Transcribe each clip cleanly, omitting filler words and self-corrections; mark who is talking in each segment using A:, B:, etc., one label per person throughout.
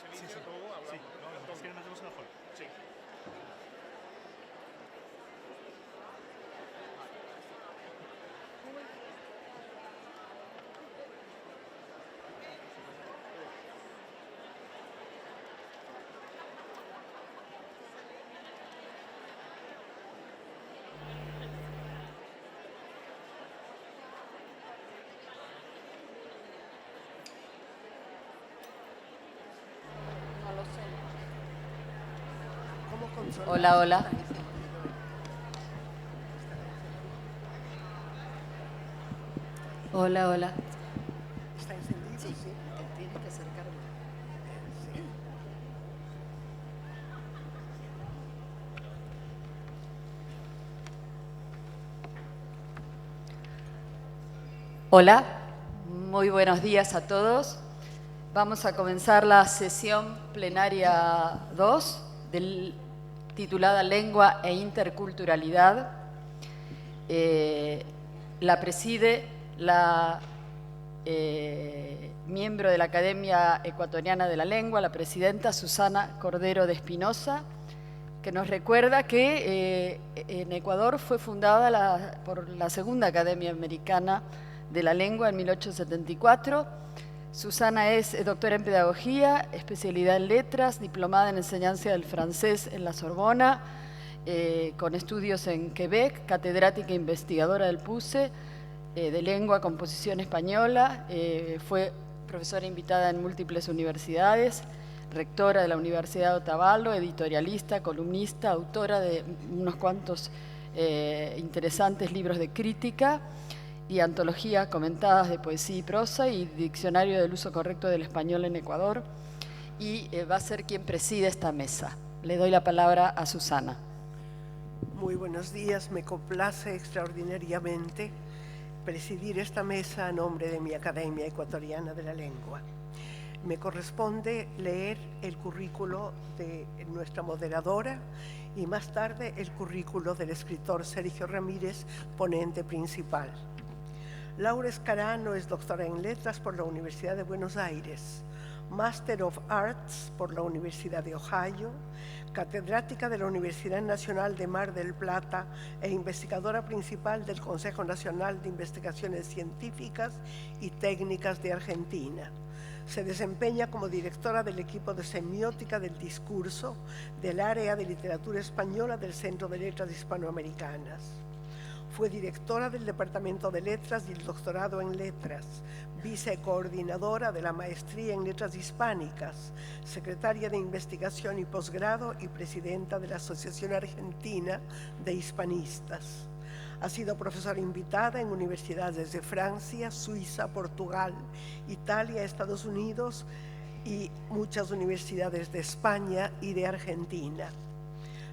A: inicio todo hablamos.
B: Sí, no,
A: Entonces,
B: si nos metemos en el hall.
A: sí.
C: Hola, hola. Hola, hola.
D: ¿Está encendido?
C: Sí, tienes que acercarme.
D: Sí.
C: Hola, muy buenos días a todos. Vamos a comenzar la sesión plenaria 2 titulada Lengua e Interculturalidad. La preside la miembro de la Academia Ecuatoriana de la Lengua, la presidenta Susana Cordero de Espinosa, que nos recuerda que en Ecuador fue fundada por la Segunda Academia Americana de la Lengua en 1874. Susana es doctora en Pedagogía, especialidad en Letras, diplomada en Enseñanza del Francés en la Sorbona, con estudios en Quebec, catedrática e investigadora del PUCE, de Lengua, Composición Española, fue profesora invitada en múltiples universidades, rectora de la Universidad de Otavalo, editorialista, columnista, autora de unos cuantos interesantes libros de crítica y antologías comentadas de poesía y prosa y diccionario del uso correcto del español en Ecuador, y va a ser quien preside esta mesa. Le doy la palabra a Susana.
D: Muy buenos días, me complace extraordinariamente presidir esta mesa a nombre de mi Academia Ecuatoriana de la Lengua. Me corresponde leer el currículo de nuestra moderadora y más tarde el currículo del escritor Sergio Ramírez, ponente principal. Laura Escarano es doctora en Letras por la Universidad de Buenos Aires, Master of Arts por la Universidad de Ohio, catedrática de la Universidad Nacional de Mar del Plata e investigadora principal del Consejo Nacional de Investigaciones Científicas y Técnicas de Argentina. Se desempeña como directora del equipo de semiótica del discurso del área de literatura española del Centro de Letras Hispanoamericanas. Fue directora del Departamento de Letras y el Doctorado en Letras, vicecoordinadora de la Maestría en Letras Hispánicas, secretaria de Investigación y Posgrado y presidenta de la Asociación Argentina de Hispanistas. Ha sido profesora invitada en universidades de Francia, Suiza, Portugal, Italia, Estados Unidos y muchas universidades de España y de Argentina.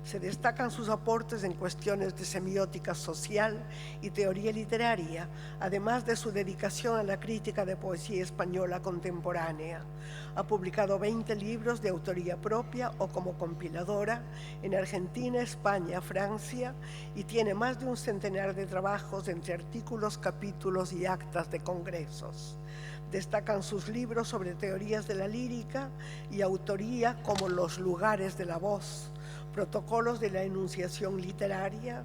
D: Se destacan sus aportes en cuestiones de semiótica social y teoría literaria, además de su dedicación a la crítica de poesía española contemporánea. Ha publicado 20 libros de autoría propia o como compiladora en Argentina, España, Francia, y tiene más de un centenar de trabajos entre artículos, capítulos y actas de congresos. Destacan sus libros sobre teorías de la lírica y autoría como Los lugares de la voz, Protocolos de la enunciación literaria,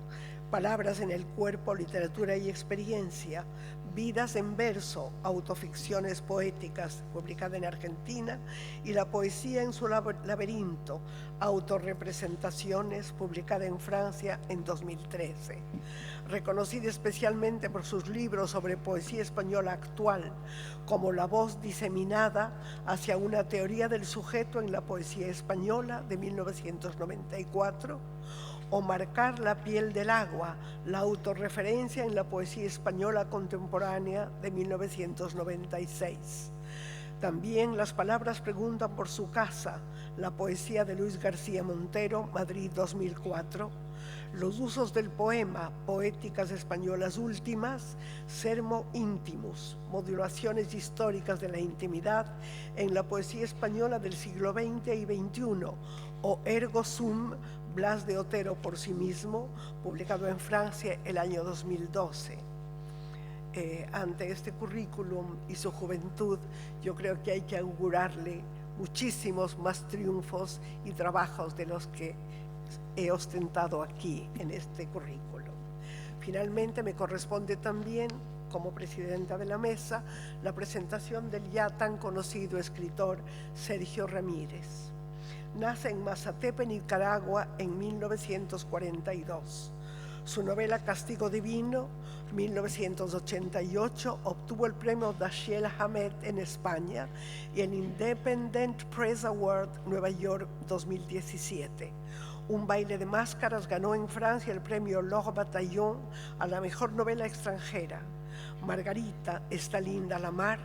D: Palabras en el cuerpo, literatura y experiencia, Vidas en verso, autoficciones poéticas, publicada en Argentina, y La poesía en su laberinto, autorrepresentaciones, publicada en Francia en 2013. Reconocida especialmente por sus libros sobre poesía española actual, como La voz diseminada hacia una teoría del sujeto en la poesía española de 1994, o Marcar la piel del agua, la autorreferencia en la poesía española contemporánea de 1996. También Las palabras preguntan por su casa, la poesía de Luis García Montero, Madrid 2004. Los usos del poema, Poéticas españolas últimas, Sermo Intimus, modulaciones históricas de la intimidad en la poesía española del siglo XX y XXI, o Ergo Sum, Blas de Otero por sí mismo, publicado en Francia el año 2012. Ante este currículum y su juventud, yo creo que hay que augurarle muchísimos más triunfos y trabajos de los que he ostentado aquí en este currículo. Finalmente, me corresponde también, como presidenta de la mesa, la presentación del ya tan conocido escritor Sergio Ramírez. Nace en Mazatepe, Nicaragua, en 1942. Su novela Castigo Divino, 1988, obtuvo el premio Dashiell Hammett en España y el Independent Press Award Nueva York 2017. Un baile de máscaras ganó en Francia el premio L'Or Bataillon a la mejor novela extranjera. Margarita, está linda la mar,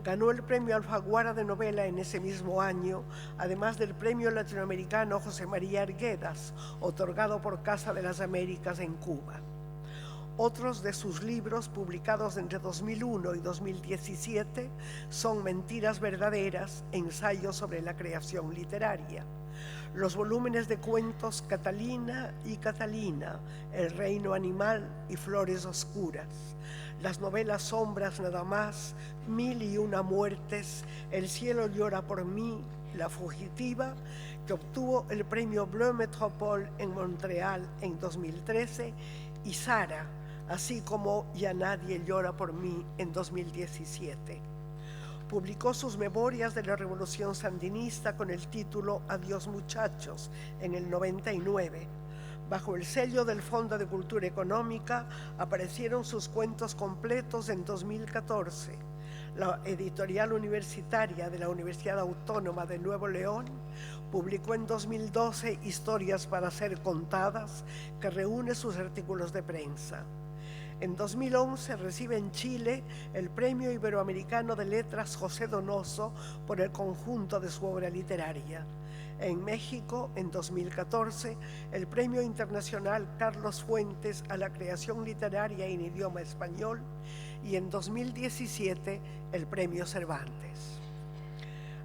D: ganó el premio Alfaguara de novela en ese mismo año, además del premio latinoamericano José María Arguedas, otorgado por Casa de las Américas en Cuba. Otros de sus libros, publicados entre 2001 y 2017, son Mentiras verdaderas, ensayos sobre la creación literaria. Los volúmenes de cuentos Catalina y Catalina, El reino animal y Flores oscuras. Las novelas Sombras nada más, 1001 muertes, El cielo llora por mí, La fugitiva, que obtuvo el premio Bleu Métropole en Montreal en 2013, y Sara, así como Ya nadie llora por mí en 2017. Publicó sus memorias de la Revolución Sandinista con el título Adiós muchachos en el 99. Bajo el sello del Fondo de Cultura Económica aparecieron sus cuentos completos en 2014. La editorial universitaria de la Universidad Autónoma de Nuevo León publicó en 2012 Historias para ser contadas, que reúne sus artículos de prensa. En 2011 recibe en Chile el Premio Iberoamericano de Letras José Donoso por el conjunto de su obra literaria. En México, en 2014, el Premio Internacional Carlos Fuentes a la creación literaria en idioma español, y en 2017 el Premio Cervantes.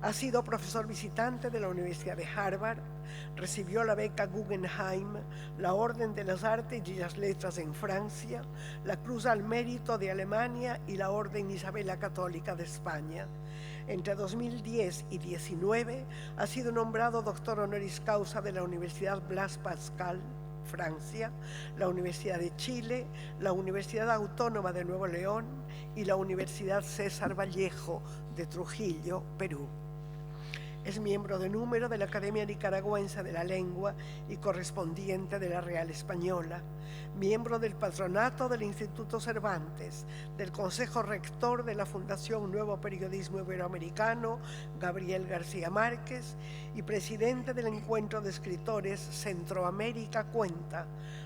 D: Ha sido profesor visitante de la Universidad de Harvard, recibió la beca Guggenheim, la Orden de las Artes y las Letras en Francia, la Cruz al Mérito de Alemania y la Orden Isabela Católica de España. Entre 2010 y 2019 ha sido nombrado doctor honoris causa de la Universidad Blaise Pascal, Francia, la Universidad de Chile, la Universidad Autónoma de Nuevo León y la Universidad César Vallejo de Trujillo, Perú. Es miembro de número de la Academia Nicaragüense de la Lengua y correspondiente de la Real Española, miembro del patronato del Instituto Cervantes, del Consejo Rector de la Fundación Nuevo Periodismo Iberoamericano Gabriel García Márquez y presidente del Encuentro de Escritores Centroamérica Cuenta,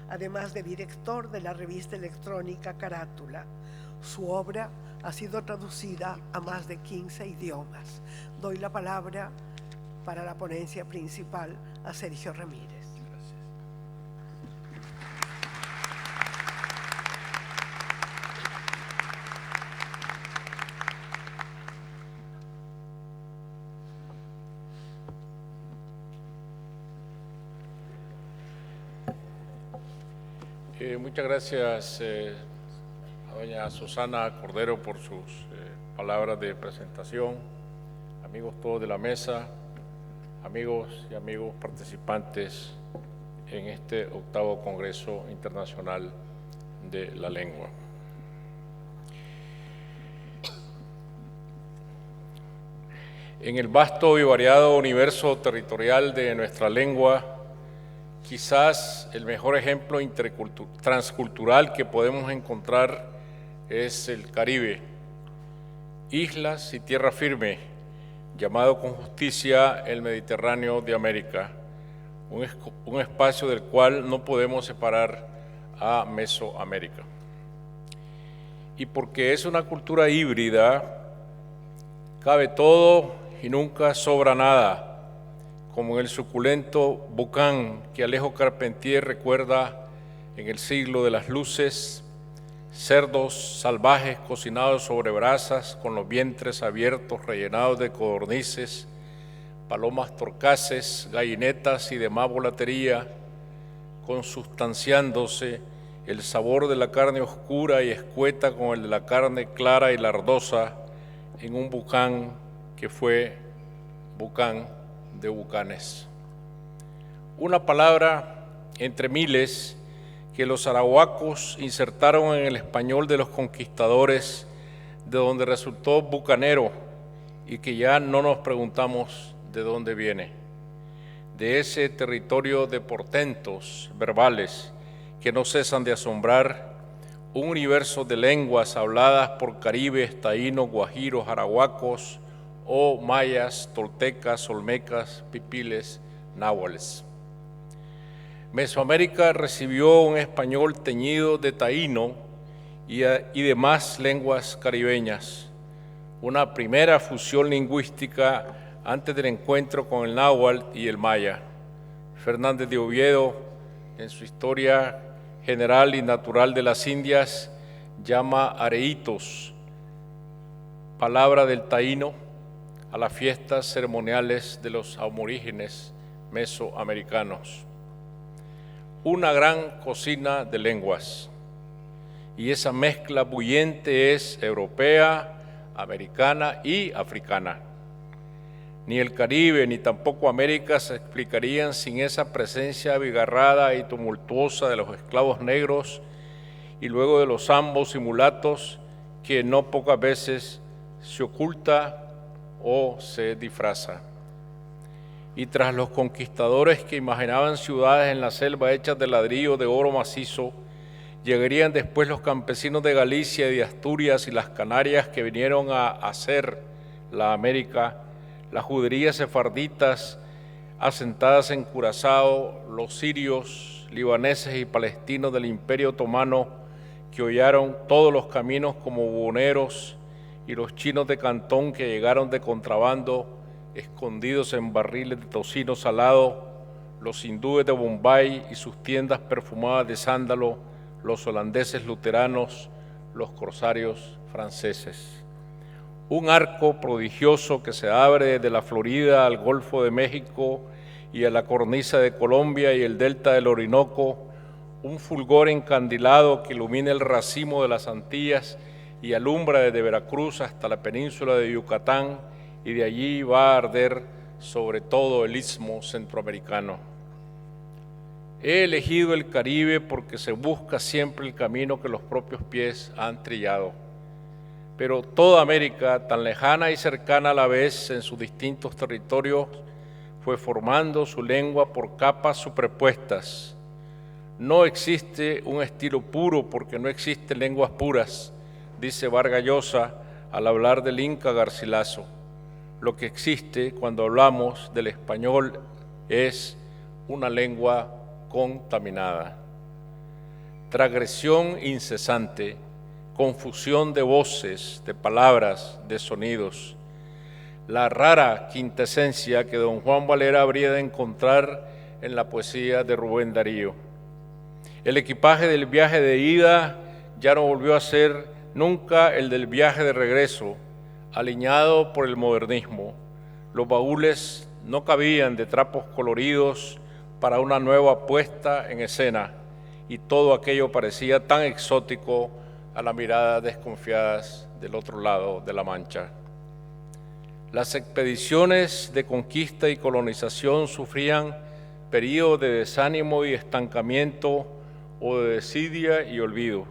D: además de director de la revista electrónica Carátula. Su obra ha sido traducida a más de 15 idiomas. Doy la palabra para la ponencia principal a Sergio Ramírez.
A: Muchas gracias a doña Susana Cordero por sus palabras de presentación. Amigos todos de la mesa, amigos y amigos participantes en este 8º Congreso Internacional de la Lengua. En el vasto y variado universo territorial de nuestra lengua, quizás el mejor ejemplo transcultural que podemos encontrar es el Caribe, islas y tierra firme, llamado con justicia el Mediterráneo de América, un espacio del cual no podemos separar a Mesoamérica. Y porque es una cultura híbrida, cabe todo y nunca sobra nada, como en el suculento Bucán que Alejo Carpentier recuerda en el siglo de las luces, cerdos salvajes cocinados sobre brasas con los vientres abiertos rellenados de codornices, palomas torcaces, gallinetas y demás volatería, consustanciándose el sabor de la carne oscura y escueta con el de la carne clara y lardosa en un Bucán que fue Bucán de Bucanes. Una palabra entre miles que los arahuacos insertaron en el español de los conquistadores, de donde resultó bucanero, y que ya no nos preguntamos de dónde viene. De ese territorio de portentos verbales que no cesan de asombrar, un universo de lenguas habladas por caribes, taínos, guajiros, arahuacos o mayas, toltecas, olmecas, pipiles, náhuatls. Mesoamérica recibió un español teñido de taíno y demás lenguas caribeñas, una primera fusión lingüística antes del encuentro con el náhuatl y el maya. Fernández de Oviedo, en su Historia General y Natural de las Indias, llama areitos, palabra del taíno, a las fiestas ceremoniales de los aborígenes mesoamericanos. Una gran cocina de lenguas, y esa mezcla bullente es europea, americana y africana. Ni el Caribe ni tampoco América se explicarían sin esa presencia abigarrada y tumultuosa de los esclavos negros y luego de los ambos y mulatos, que no pocas veces se oculta o se disfraza. Y tras los conquistadores que imaginaban ciudades en la selva hechas de ladrillo de oro macizo, llegarían después los campesinos de Galicia y de Asturias y las Canarias que vinieron a hacer la América, las juderías sefarditas asentadas en Curazao, los sirios, libaneses y palestinos del Imperio Otomano que hollaron todos los caminos como buhoneros, y los chinos de Cantón que llegaron de contrabando escondidos en barriles de tocino salado, los hindúes de Bombay y sus tiendas perfumadas de sándalo, los holandeses luteranos, los corsarios franceses. Un arco prodigioso que se abre desde la Florida al Golfo de México y a la cornisa de Colombia y el delta del Orinoco, un fulgor encandilado que ilumina el racimo de las Antillas y alumbra desde Veracruz hasta la península de Yucatán, y de allí va a arder sobre todo el istmo centroamericano. He elegido el Caribe porque se busca siempre el camino que los propios pies han trillado. Pero toda América, tan lejana y cercana a la vez en sus distintos territorios, fue formando su lengua por capas superpuestas. No existe un estilo puro porque no existen lenguas puras, dice Vargas Llosa al hablar del Inca Garcilaso. Lo que existe cuando hablamos del español es una lengua contaminada. Transgresión incesante, confusión de voces, de palabras, de sonidos. La rara quintesencia que don Juan Valera habría de encontrar en la poesía de Rubén Darío. El equipaje del viaje de ida ya no volvió a ser nunca el del viaje de regreso, aliñado por el modernismo. Los baúles no cabían de trapos coloridos para una nueva puesta en escena, y todo aquello parecía tan exótico a las miradas desconfiadas del otro lado de la Mancha. Las expediciones de conquista y colonización sufrían periodos de desánimo y estancamiento o de desidia y olvido.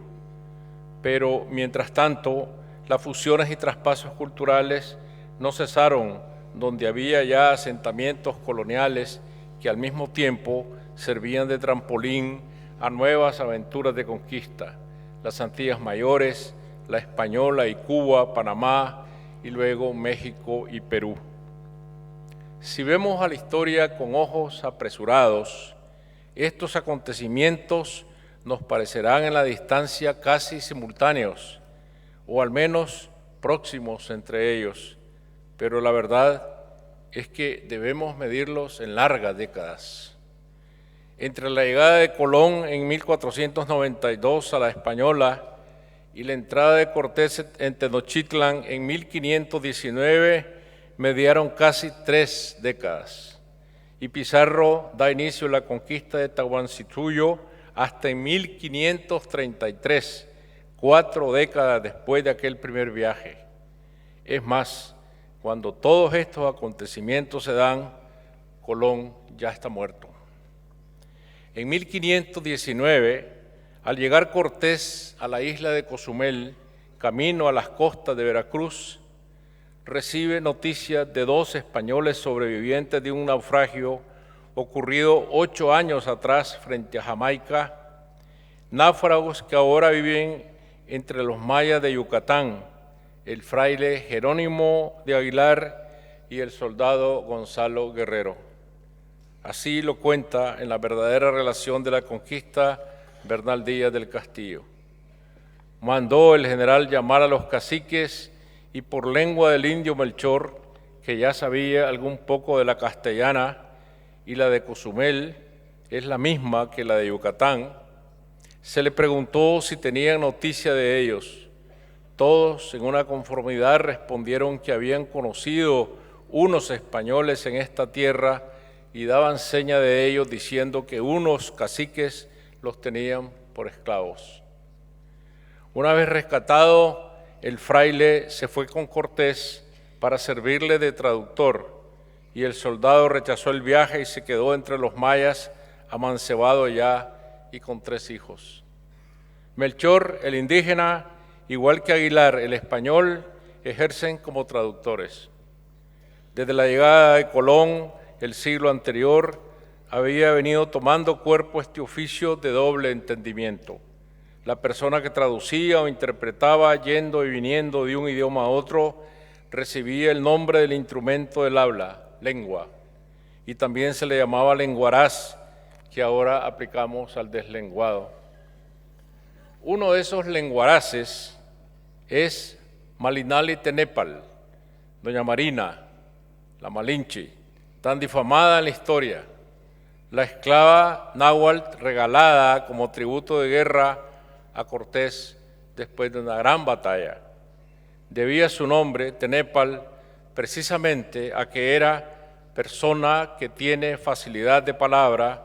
A: Pero, mientras tanto, las fusiones y traspasos culturales no cesaron donde había ya asentamientos coloniales que al mismo tiempo servían de trampolín a nuevas aventuras de conquista, las Antillas Mayores, la Española y Cuba, Panamá y luego México y Perú. Si vemos a la historia con ojos apresurados, estos acontecimientos nos parecerán en la distancia casi simultáneos, o al menos próximos entre ellos, pero la verdad es que debemos medirlos en largas décadas. Entre la llegada de Colón en 1492 a la Española y la entrada de Cortés en Tenochtitlan en 1519, mediaron casi 3 décadas. Y Pizarro da inicio a la conquista de Tahuantinsuyo hasta en 1533, 4 décadas después de aquel primer viaje. Es más, Cuando todos estos acontecimientos se dan, Colón ya está muerto. En 1519, al llegar Cortés a la isla de Cozumel, camino a las costas de Veracruz, recibe noticias de 2 españoles sobrevivientes de un naufragio ocurrido 8 años atrás frente a Jamaica, náufragos que ahora viven entre los mayas de Yucatán, el fraile Jerónimo de Aguilar y el soldado Gonzalo Guerrero. Así lo cuenta en La verdadera relación de la conquista Bernal Díaz del Castillo. Mandó el general llamar a los caciques y por lengua del indio Melchor, que ya sabía algún poco de la castellana, y la de Cozumel es la misma que la de Yucatán, se le preguntó si tenían noticia de ellos. Todos, en una conformidad, respondieron que habían conocido unos españoles en esta tierra y daban seña de ellos diciendo que unos caciques los tenían por esclavos. Una vez rescatado, el fraile se fue con Cortés para servirle de traductor y el soldado rechazó el viaje y se quedó entre los mayas, amancebado ya y con 3 hijos. Melchor, el indígena, igual que Aguilar, el español, ejercen como traductores. Desde la llegada de Colón, el siglo anterior, había venido tomando cuerpo este oficio de doble entendimiento. La persona que traducía o interpretaba yendo y viniendo de un idioma a otro recibía el nombre del instrumento del habla, lengua, y también se le llamaba lenguaraz, que ahora aplicamos al deslenguado. Uno de esos lenguaraces es Malinali Tenépal, doña Marina, la Malinche, tan difamada en la historia, la esclava náhuatl regalada como tributo de guerra a Cortés después de una gran batalla. Debía su nombre, Tenépal, precisamente a que era persona que tiene facilidad de palabra,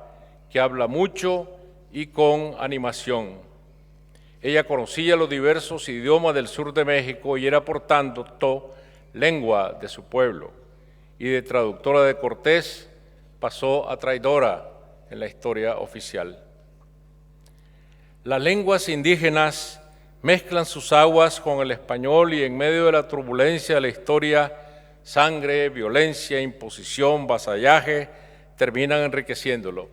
A: que habla mucho y con animación. Ella conocía los diversos idiomas del sur de México y era por tanto lengua de su pueblo, y de traductora de Cortés pasó a traidora en la historia oficial. Las lenguas indígenas mezclan sus aguas con el español y en medio de la turbulencia de la historia, sangre, violencia, imposición, vasallaje, terminan enriqueciéndolo.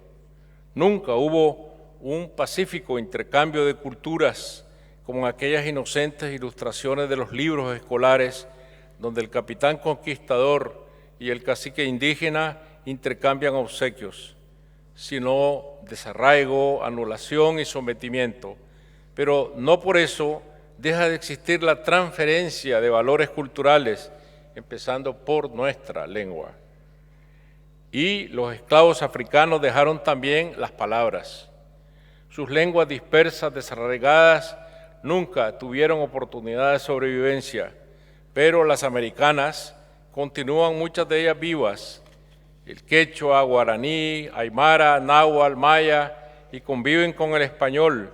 A: Nunca hubo un pacífico intercambio de culturas como en aquellas inocentes ilustraciones de los libros escolares donde el capitán conquistador y el cacique indígena intercambian obsequios, sino desarraigo, anulación y sometimiento. Pero no por eso deja de existir la transferencia de valores culturales, empezando por nuestra lengua. Y los esclavos africanos dejaron también las palabras. Sus lenguas dispersas, desarraigadas, nunca tuvieron oportunidad de sobrevivencia, pero las americanas continúan muchas de ellas vivas, el quechua, guaraní, aymara, náhuatl, maya, y conviven con el español,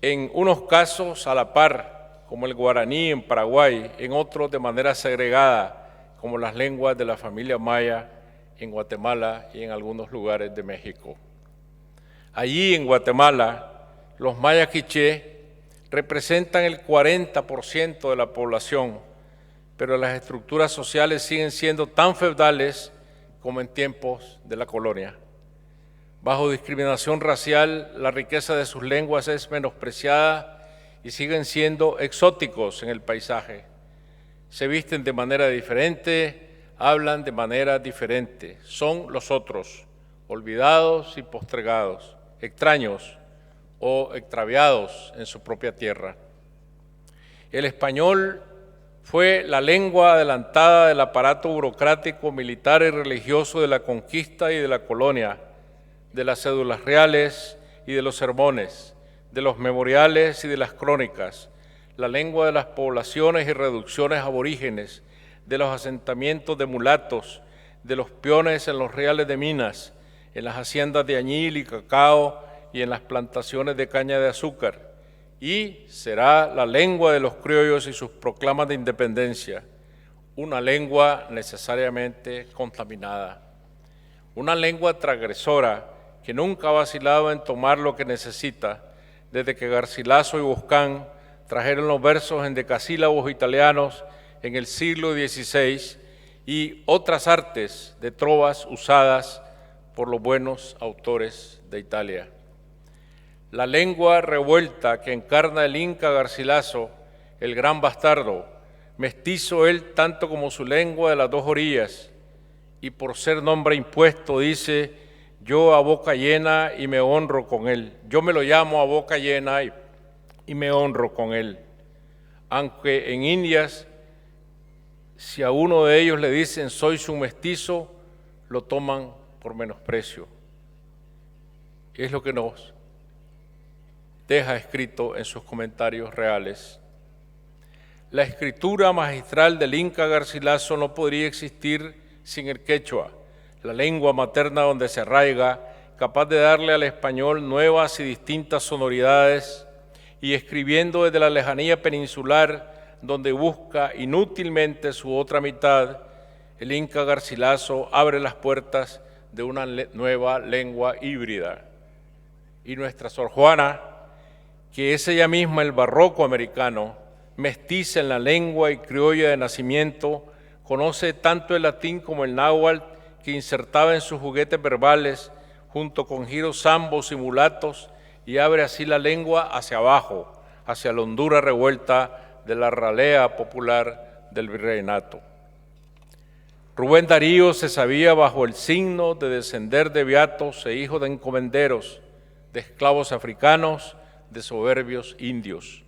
A: en unos casos a la par, como el guaraní en Paraguay, en otros de manera segregada, como las lenguas de la familia maya en Guatemala y en algunos lugares de México. Allí en Guatemala, los mayas quiché representan el 40% de la población, pero las estructuras sociales siguen siendo tan feudales como en tiempos de la colonia. Bajo discriminación racial, la riqueza de sus lenguas es menospreciada y siguen siendo exóticos en el paisaje. Se visten de manera diferente, hablan de manera diferente, son los otros, olvidados y postergados, extraños o extraviados en su propia tierra. El español fue la lengua adelantada del aparato burocrático, militar y religioso de la conquista y de la colonia, de las cédulas reales y de los sermones, de los memoriales y de las crónicas, la lengua de las poblaciones y reducciones aborígenes, de los asentamientos de mulatos, de los peones en los reales de minas, en las haciendas de añil y cacao y en las plantaciones de caña de azúcar, y será la lengua de los criollos y sus proclamas de independencia. una lengua necesariamente contaminada, una lengua transgresora que nunca ha vacilado en tomar lo que necesita, desde que Garcilaso y Boscán trajeron los versos endecasílabos italianos en el siglo XVI y otras artes de trovas usadas por los buenos autores de Italia. La lengua revuelta que encarna el Inca Garcilaso, el gran bastardo, mestizo él tanto como su lengua de las dos orillas, y por ser nombre impuesto dice: yo a boca llena y me honro con él. Yo me lo llamo a boca llena y me honro con él. Aunque en Indias, si a uno de ellos le dicen soy su mestizo, lo toman por menosprecio. Es lo que nos deja escrito en sus comentarios reales. La escritura magistral del Inca Garcilaso no podría existir sin el quechua, la lengua materna donde se arraiga, capaz de darle al español nuevas y distintas sonoridades, y escribiendo desde la lejanía peninsular, donde busca inútilmente su otra mitad, el Inca Garcilaso abre las puertas de una nueva lengua híbrida. Y nuestra Sor Juana, que es ella misma el barroco americano, mestiza en la lengua y criolla de nacimiento, conoce tanto el latín como el náhuatl, que insertaba en sus juguetes verbales, junto con giros zambos y mulatos, y abre así la lengua hacia abajo, hacia la hondura revuelta de la ralea popular del virreinato. Rubén Darío se sabía bajo el signo de descender de beatos e hijo de encomenderos, de esclavos africanos, de soberbios indios.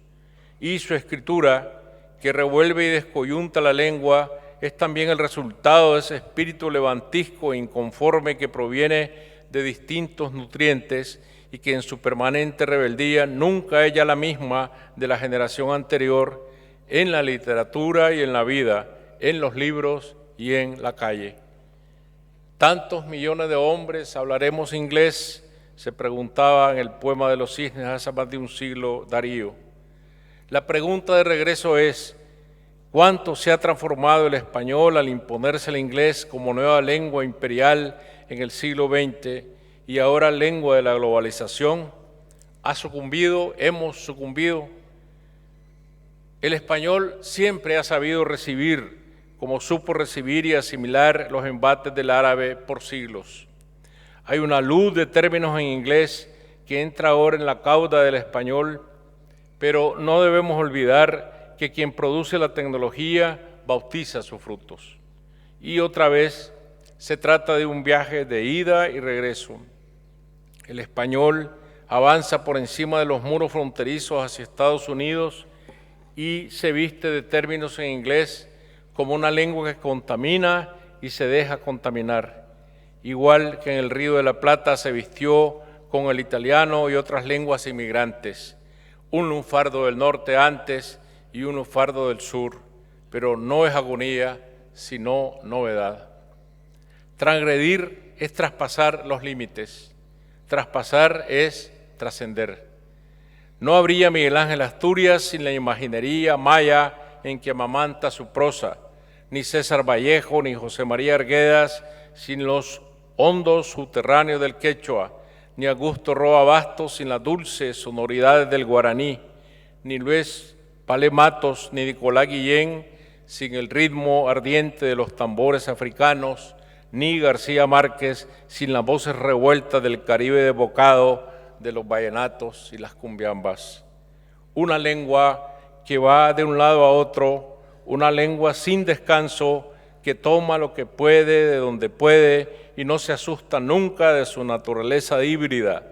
A: Y su escritura, que revuelve y descoyunta la lengua, es también el resultado de ese espíritu levantisco e inconforme que proviene de distintos nutrientes y que en su permanente rebeldía nunca es ya la misma de la generación anterior en la literatura y en la vida, en los libros y en la calle. ¿Tantos millones de hombres hablaremos inglés?, se preguntaba en el poema de los cisnes hace más de un siglo Darío. La pregunta de regreso es: ¿cuánto se ha transformado el español al imponerse el inglés como nueva lengua imperial en el siglo XX y ahora lengua de la globalización? ¿Ha sucumbido? ¿Hemos sucumbido? El español siempre ha sabido recibir, como supo recibir y asimilar los embates del árabe por siglos. Hay una luz de términos en inglés que entra ahora en la cauda del español, pero no debemos olvidar que quien produce la tecnología bautiza sus frutos. Y otra vez se trata de un viaje de ida y regreso. El español avanza por encima de los muros fronterizos hacia Estados Unidos y se viste de términos en inglés como una lengua que contamina y se deja contaminar. Igual que en el Río de la Plata se vistió con el italiano y otras lenguas inmigrantes, un lunfardo del norte antes y un lunfardo del sur, pero no es agonía, sino novedad. Transgredir es traspasar los límites, traspasar es trascender. No habría Miguel Ángel Asturias sin la imaginería maya en que amamanta su prosa, ni César Vallejo ni José María Arguedas sin los hondos subterráneos del quechua, ni Augusto Roa Bastos sin las dulces sonoridades del guaraní, ni Luis Palé Matos ni Nicolás Guillén sin el ritmo ardiente de los tambores africanos, ni García Márquez sin las voces revueltas del Caribe desbocado de los vallenatos y las cumbiambas. Una lengua que va de un lado a otro, una lengua sin descanso que toma lo que puede de donde puede y no se asusta nunca de su naturaleza híbrida,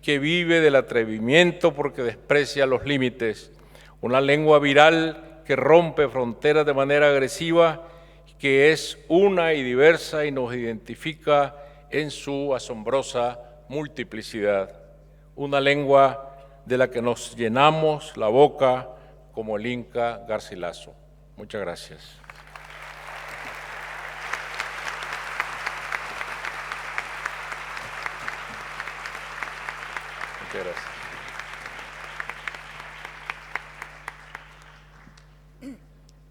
A: que vive del atrevimiento porque desprecia los límites. Una lengua viral que rompe fronteras de manera agresiva, que es una y diversa y nos identifica en su asombrosa multiplicidad. Una lengua de la que nos llenamos la boca como el Inca Garcilaso. Muchas gracias. Muchas gracias.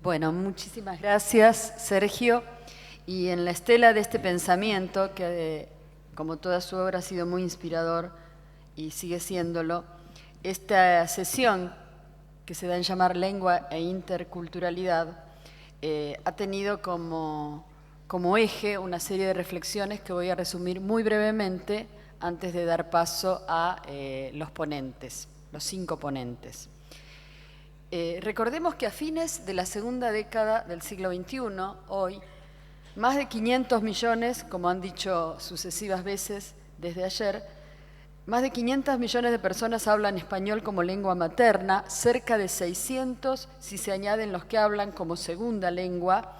C: Bueno, muchísimas gracias, Sergio. Y en la estela de este pensamiento, que como toda su obra ha sido muy inspirador y sigue siéndolo, esta sesión que se da en llamar Lengua e Interculturalidad ha tenido como eje una serie de reflexiones que voy a resumir muy brevemente antes de dar paso a los ponentes, los 5 ponentes. Recordemos que a fines de la segunda década del siglo XXI, hoy, más de 500 millones, como han dicho sucesivas veces desde ayer, más de 500 millones de personas hablan español como lengua materna, cerca de 600 si se añaden los que hablan como segunda lengua,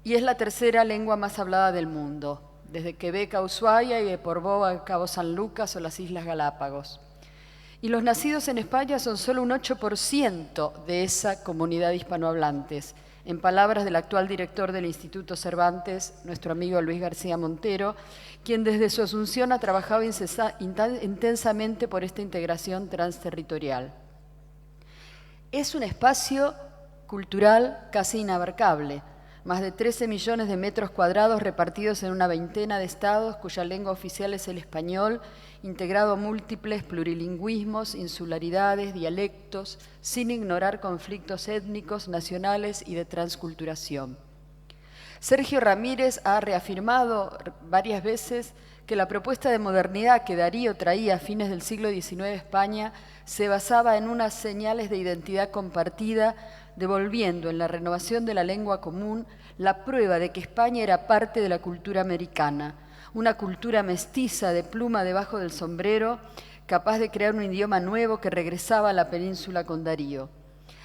C: y es la tercera lengua más hablada del mundo, desde Quebec a Ushuaia y de Portbou a Cabo San Lucas o las Islas Galápagos. Y los nacidos en España son solo un 8% de esa comunidad hispanohablantes. En palabras del actual director del Instituto Cervantes, nuestro amigo Luis García Montero, quien desde su asunción ha trabajado intensamente por esta integración transterritorial. Es un espacio cultural casi inabarcable, más de 13 millones de metros cuadrados repartidos en una veintena de estados cuya lengua oficial es el español, integrado a múltiples plurilingüismos, insularidades, dialectos, sin ignorar conflictos étnicos, nacionales y de transculturación. Sergio Ramírez ha reafirmado varias veces que la propuesta de modernidad que Darío traía a fines del siglo XIX a España se basaba en unas señales de identidad compartida, devolviendo en la renovación de la lengua común la prueba de que España era parte de la cultura americana, una cultura mestiza de pluma debajo del sombrero, capaz de crear un idioma nuevo que regresaba a la península con Darío.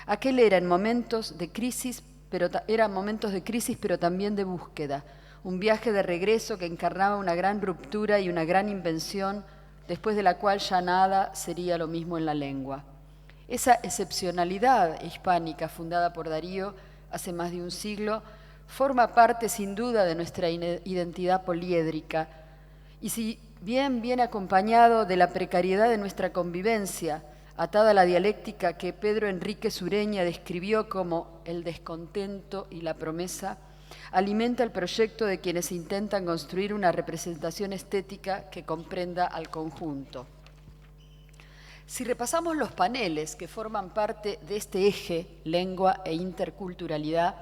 C: Aquel era en momentos de crisis, pero también de búsqueda, un viaje de regreso que encarnaba una gran ruptura y una gran invención, después de la cual ya nada sería lo mismo en la lengua. Esa excepcionalidad hispánica fundada por Darío hace más de un siglo forma parte sin duda de nuestra identidad poliédrica y si bien viene acompañado de la precariedad de nuestra convivencia, atada a la dialéctica que Pedro Enrique Sureña describió como el descontento y la promesa, alimenta el proyecto de quienes intentan construir una representación estética que comprenda al conjunto. Si repasamos los paneles que forman parte de este eje, lengua e interculturalidad,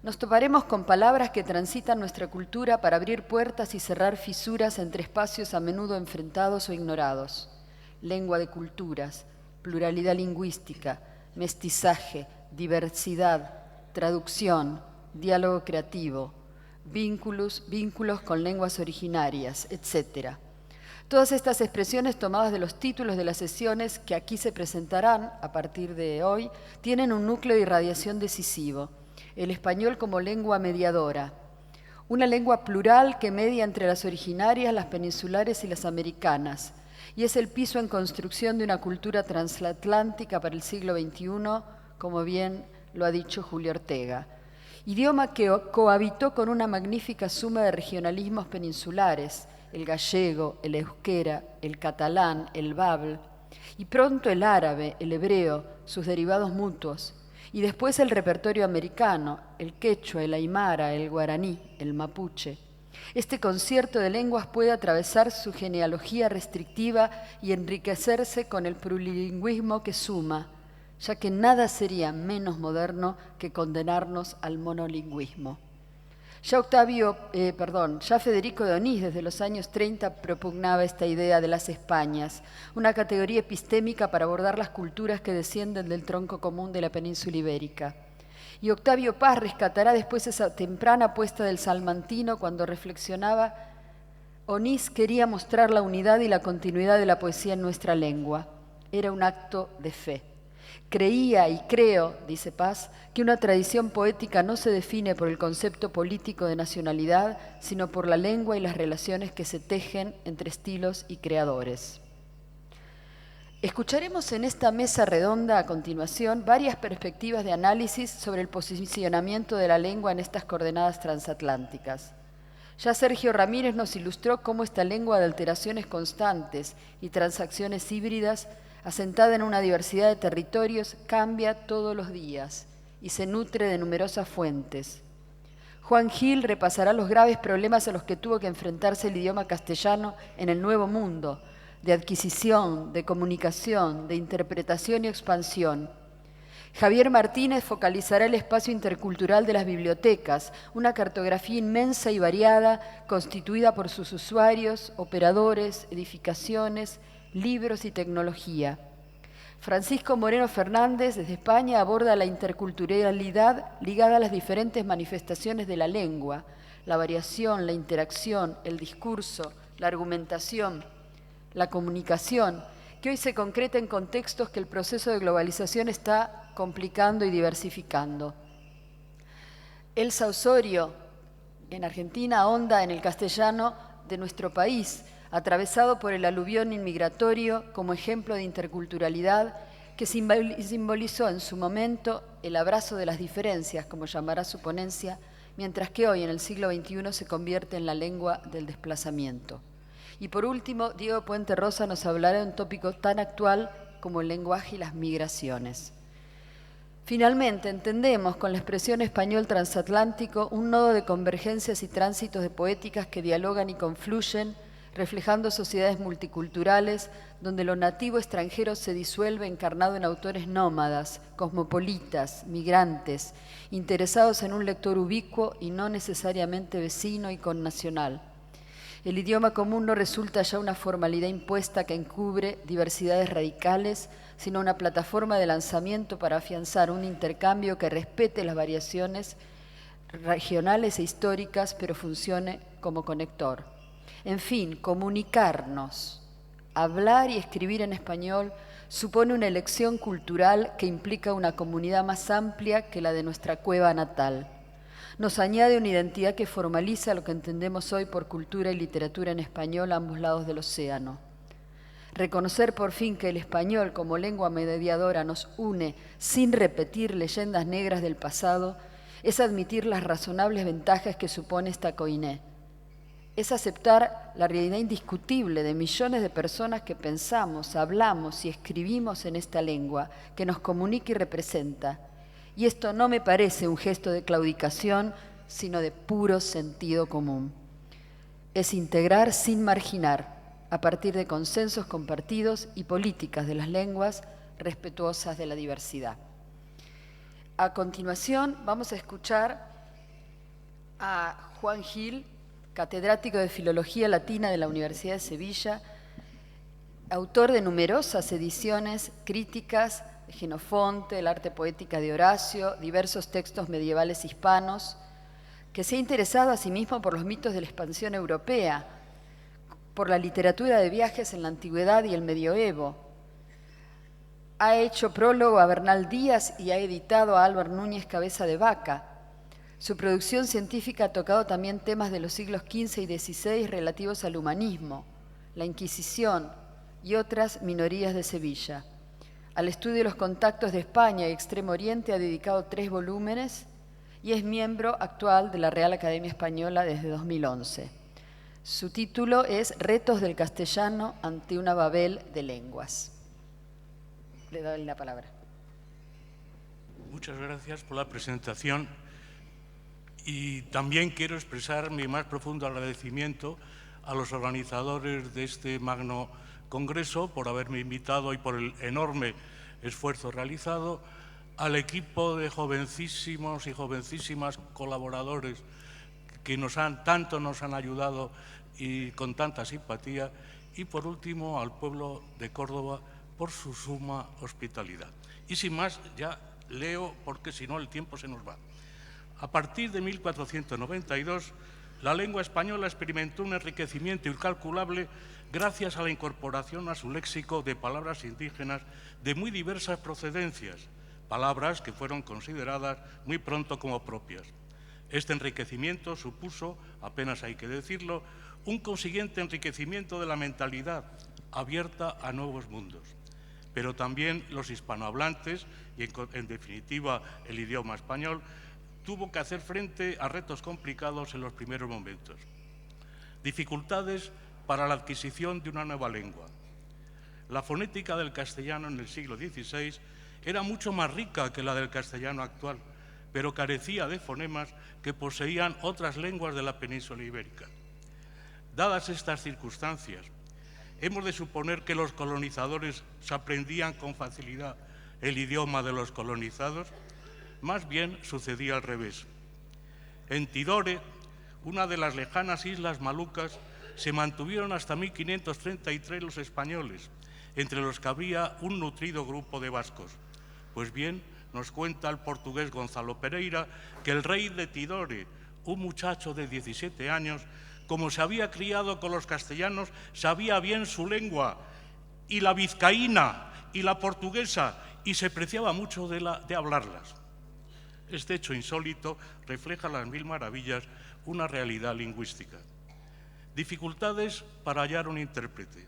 C: nos toparemos con palabras que transitan nuestra cultura para abrir puertas y cerrar fisuras entre espacios a menudo enfrentados o ignorados. Lengua de culturas, pluralidad lingüística, mestizaje, diversidad, traducción, diálogo creativo, vínculos con lenguas originarias, etc. Todas estas expresiones tomadas de los títulos de las sesiones que aquí se presentarán a partir de hoy tienen un núcleo de irradiación decisivo. El español como lengua mediadora, una lengua plural que media entre las originarias, las peninsulares y las americanas, y es el piso en construcción de una cultura transatlántica para el siglo XXI, como bien lo ha dicho Julio Ortega. Idioma que cohabitó con una magnífica suma de regionalismos peninsulares, el gallego, el euskera, el catalán, el bable, y pronto el árabe, el hebreo, sus derivados mutuos, y después el repertorio americano, el quechua, el aymara, el guaraní, el mapuche. Este concierto de lenguas puede atravesar su genealogía restrictiva y enriquecerse con el plurilingüismo que suma, ya que nada sería menos moderno que condenarnos al monolingüismo. Ya Federico de Onís desde los años 30 propugnaba esta idea de las Españas, una categoría epistémica para abordar las culturas que descienden del tronco común de la península ibérica. Y Octavio Paz rescatará después esa temprana apuesta del salmantino cuando reflexionaba: Onís quería mostrar la unidad y la continuidad de la poesía en nuestra lengua. Era un acto de fe. Creía y creo, dice Paz, que una tradición poética no se define por el concepto político de nacionalidad, sino por la lengua y las relaciones que se tejen entre estilos y creadores. Escucharemos en esta mesa redonda a continuación varias perspectivas de análisis sobre el posicionamiento de la lengua en estas coordenadas transatlánticas. Ya Sergio Ramírez nos ilustró cómo esta lengua de alteraciones constantes y transacciones híbridas, asentada en una diversidad de territorios, cambia todos los días y se nutre de numerosas fuentes. Juan Gil repasará los graves problemas a los que tuvo que enfrentarse el idioma castellano en el Nuevo Mundo, de adquisición, de comunicación, de interpretación y expansión. Javier Martínez focalizará el espacio intercultural de las bibliotecas, una cartografía inmensa y variada constituida por sus usuarios, operadores, edificaciones, libros y tecnología. Francisco Moreno Fernández, desde España, aborda la interculturalidad ligada a las diferentes manifestaciones de la lengua, la variación, la interacción, el discurso, la argumentación, la comunicación, que hoy se concreta en contextos que el proceso de globalización está complicando y diversificando. Elsa Osorio, en Argentina, ahonda en el castellano de nuestro país, atravesado por el aluvión inmigratorio como ejemplo de interculturalidad que simbolizó en su momento el abrazo de las diferencias, como llamará su ponencia, mientras que hoy, en el siglo XXI, se convierte en la lengua del desplazamiento. Y por último, Diego Puente Rosa nos hablará de un tópico tan actual como el lenguaje y las migraciones. Finalmente, entendemos con la expresión español transatlántico un nodo de convergencias y tránsitos de poéticas que dialogan y confluyen, reflejando sociedades multiculturales donde lo nativo extranjero se disuelve encarnado en autores nómadas, cosmopolitas, migrantes, interesados en un lector ubicuo y no necesariamente vecino y connacional. El idioma común no resulta ya una formalidad impuesta que encubre diversidades radicales, sino una plataforma de lanzamiento para afianzar un intercambio que respete las variaciones regionales e históricas, pero funcione como conector. En fin, comunicarnos, hablar y escribir en español supone una elección cultural que implica una comunidad más amplia que la de nuestra cueva natal. Nos añade una identidad que formaliza lo que entendemos hoy por cultura y literatura en español a ambos lados del océano. Reconocer por fin que el español como lengua mediadora nos une sin repetir leyendas negras del pasado es admitir las razonables ventajas que supone esta coiné. Es aceptar la realidad indiscutible de millones de personas que pensamos, hablamos y escribimos en esta lengua que nos comunica y representa. Y esto no me parece un gesto de claudicación, sino de puro sentido común. Es integrar sin marginar, a partir de consensos compartidos y políticas de las lenguas respetuosas de la diversidad. A continuación vamos a escuchar a Juan Gil, catedrático de Filología Latina de la Universidad de Sevilla, autor de numerosas ediciones críticas de Jenofonte, el arte poética de Horacio, diversos textos medievales hispanos, que se ha interesado asimismo por los mitos de la expansión europea, por la literatura de viajes en la antigüedad y el medioevo. Ha hecho prólogo a Bernal Díaz y ha editado a Álvar Núñez Cabeza de Vaca. Su producción científica ha tocado también temas de los siglos XV y XVI relativos al humanismo, la Inquisición y otras minorías de Sevilla. Al estudio de los contactos de España y Extremo Oriente ha dedicado 3 volúmenes y es miembro actual de la Real Academia Española desde 2011. Su título es Retos del castellano ante una Babel de lenguas. Le doy la palabra.
B: Muchas gracias por la presentación y también quiero expresar mi más profundo agradecimiento a los organizadores de este magno congreso por haberme invitado y por el enorme esfuerzo realizado, al equipo de jovencísimos y jovencísimas colaboradores que tanto nos han ayudado y con tanta simpatía, y por último al pueblo de Córdoba por su suma hospitalidad. Y sin más, ya leo porque si no el tiempo se nos va. A partir de 1492, la lengua española experimentó un enriquecimiento incalculable gracias a la incorporación a su léxico de palabras indígenas de muy diversas procedencias, palabras que fueron consideradas muy pronto como propias. Este enriquecimiento supuso, apenas hay que decirlo, un consiguiente enriquecimiento de la mentalidad abierta a nuevos mundos. Pero también los hispanohablantes, y en definitiva el idioma español, tuvo que hacer frente a retos complicados en los primeros momentos. Dificultades para la adquisición de una nueva lengua. La fonética del castellano en el siglo XVI era mucho más rica que la del castellano actual, pero carecía de fonemas que poseían otras lenguas de la península ibérica. Dadas estas circunstancias, hemos de suponer que los colonizadores se aprendían con facilidad el idioma de los colonizados. Más bien sucedía al revés. En Tidore, una de las lejanas islas Malucas, se mantuvieron hasta 1533 los españoles, entre los que había un nutrido grupo de vascos. Pues bien, nos cuenta el portugués Gonzalo Pereira que el rey de Tidore, un muchacho de 17 años, como se había criado con los castellanos, sabía bien su lengua, y la vizcaína y la portuguesa, y se preciaba mucho de hablarlas. Este hecho insólito refleja las mil maravillas una realidad lingüística. Dificultades para hallar un intérprete.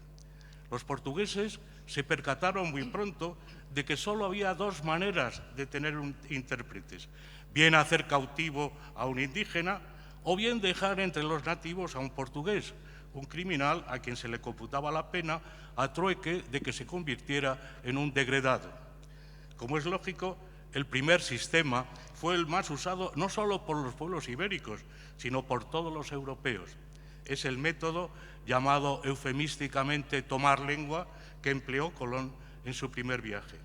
B: Los portugueses se percataron muy pronto de que solo había dos maneras de tener intérpretes: bien hacer cautivo a un indígena o bien dejar entre los nativos a un portugués, un criminal a quien se le computaba la pena a trueque de que se convirtiera en un degredado. Como es lógico, el primer sistema fue el más usado no solo por los pueblos ibéricos, sino por todos los europeos. Es el método llamado eufemísticamente tomar lengua que empleó Colón en su primer viaje.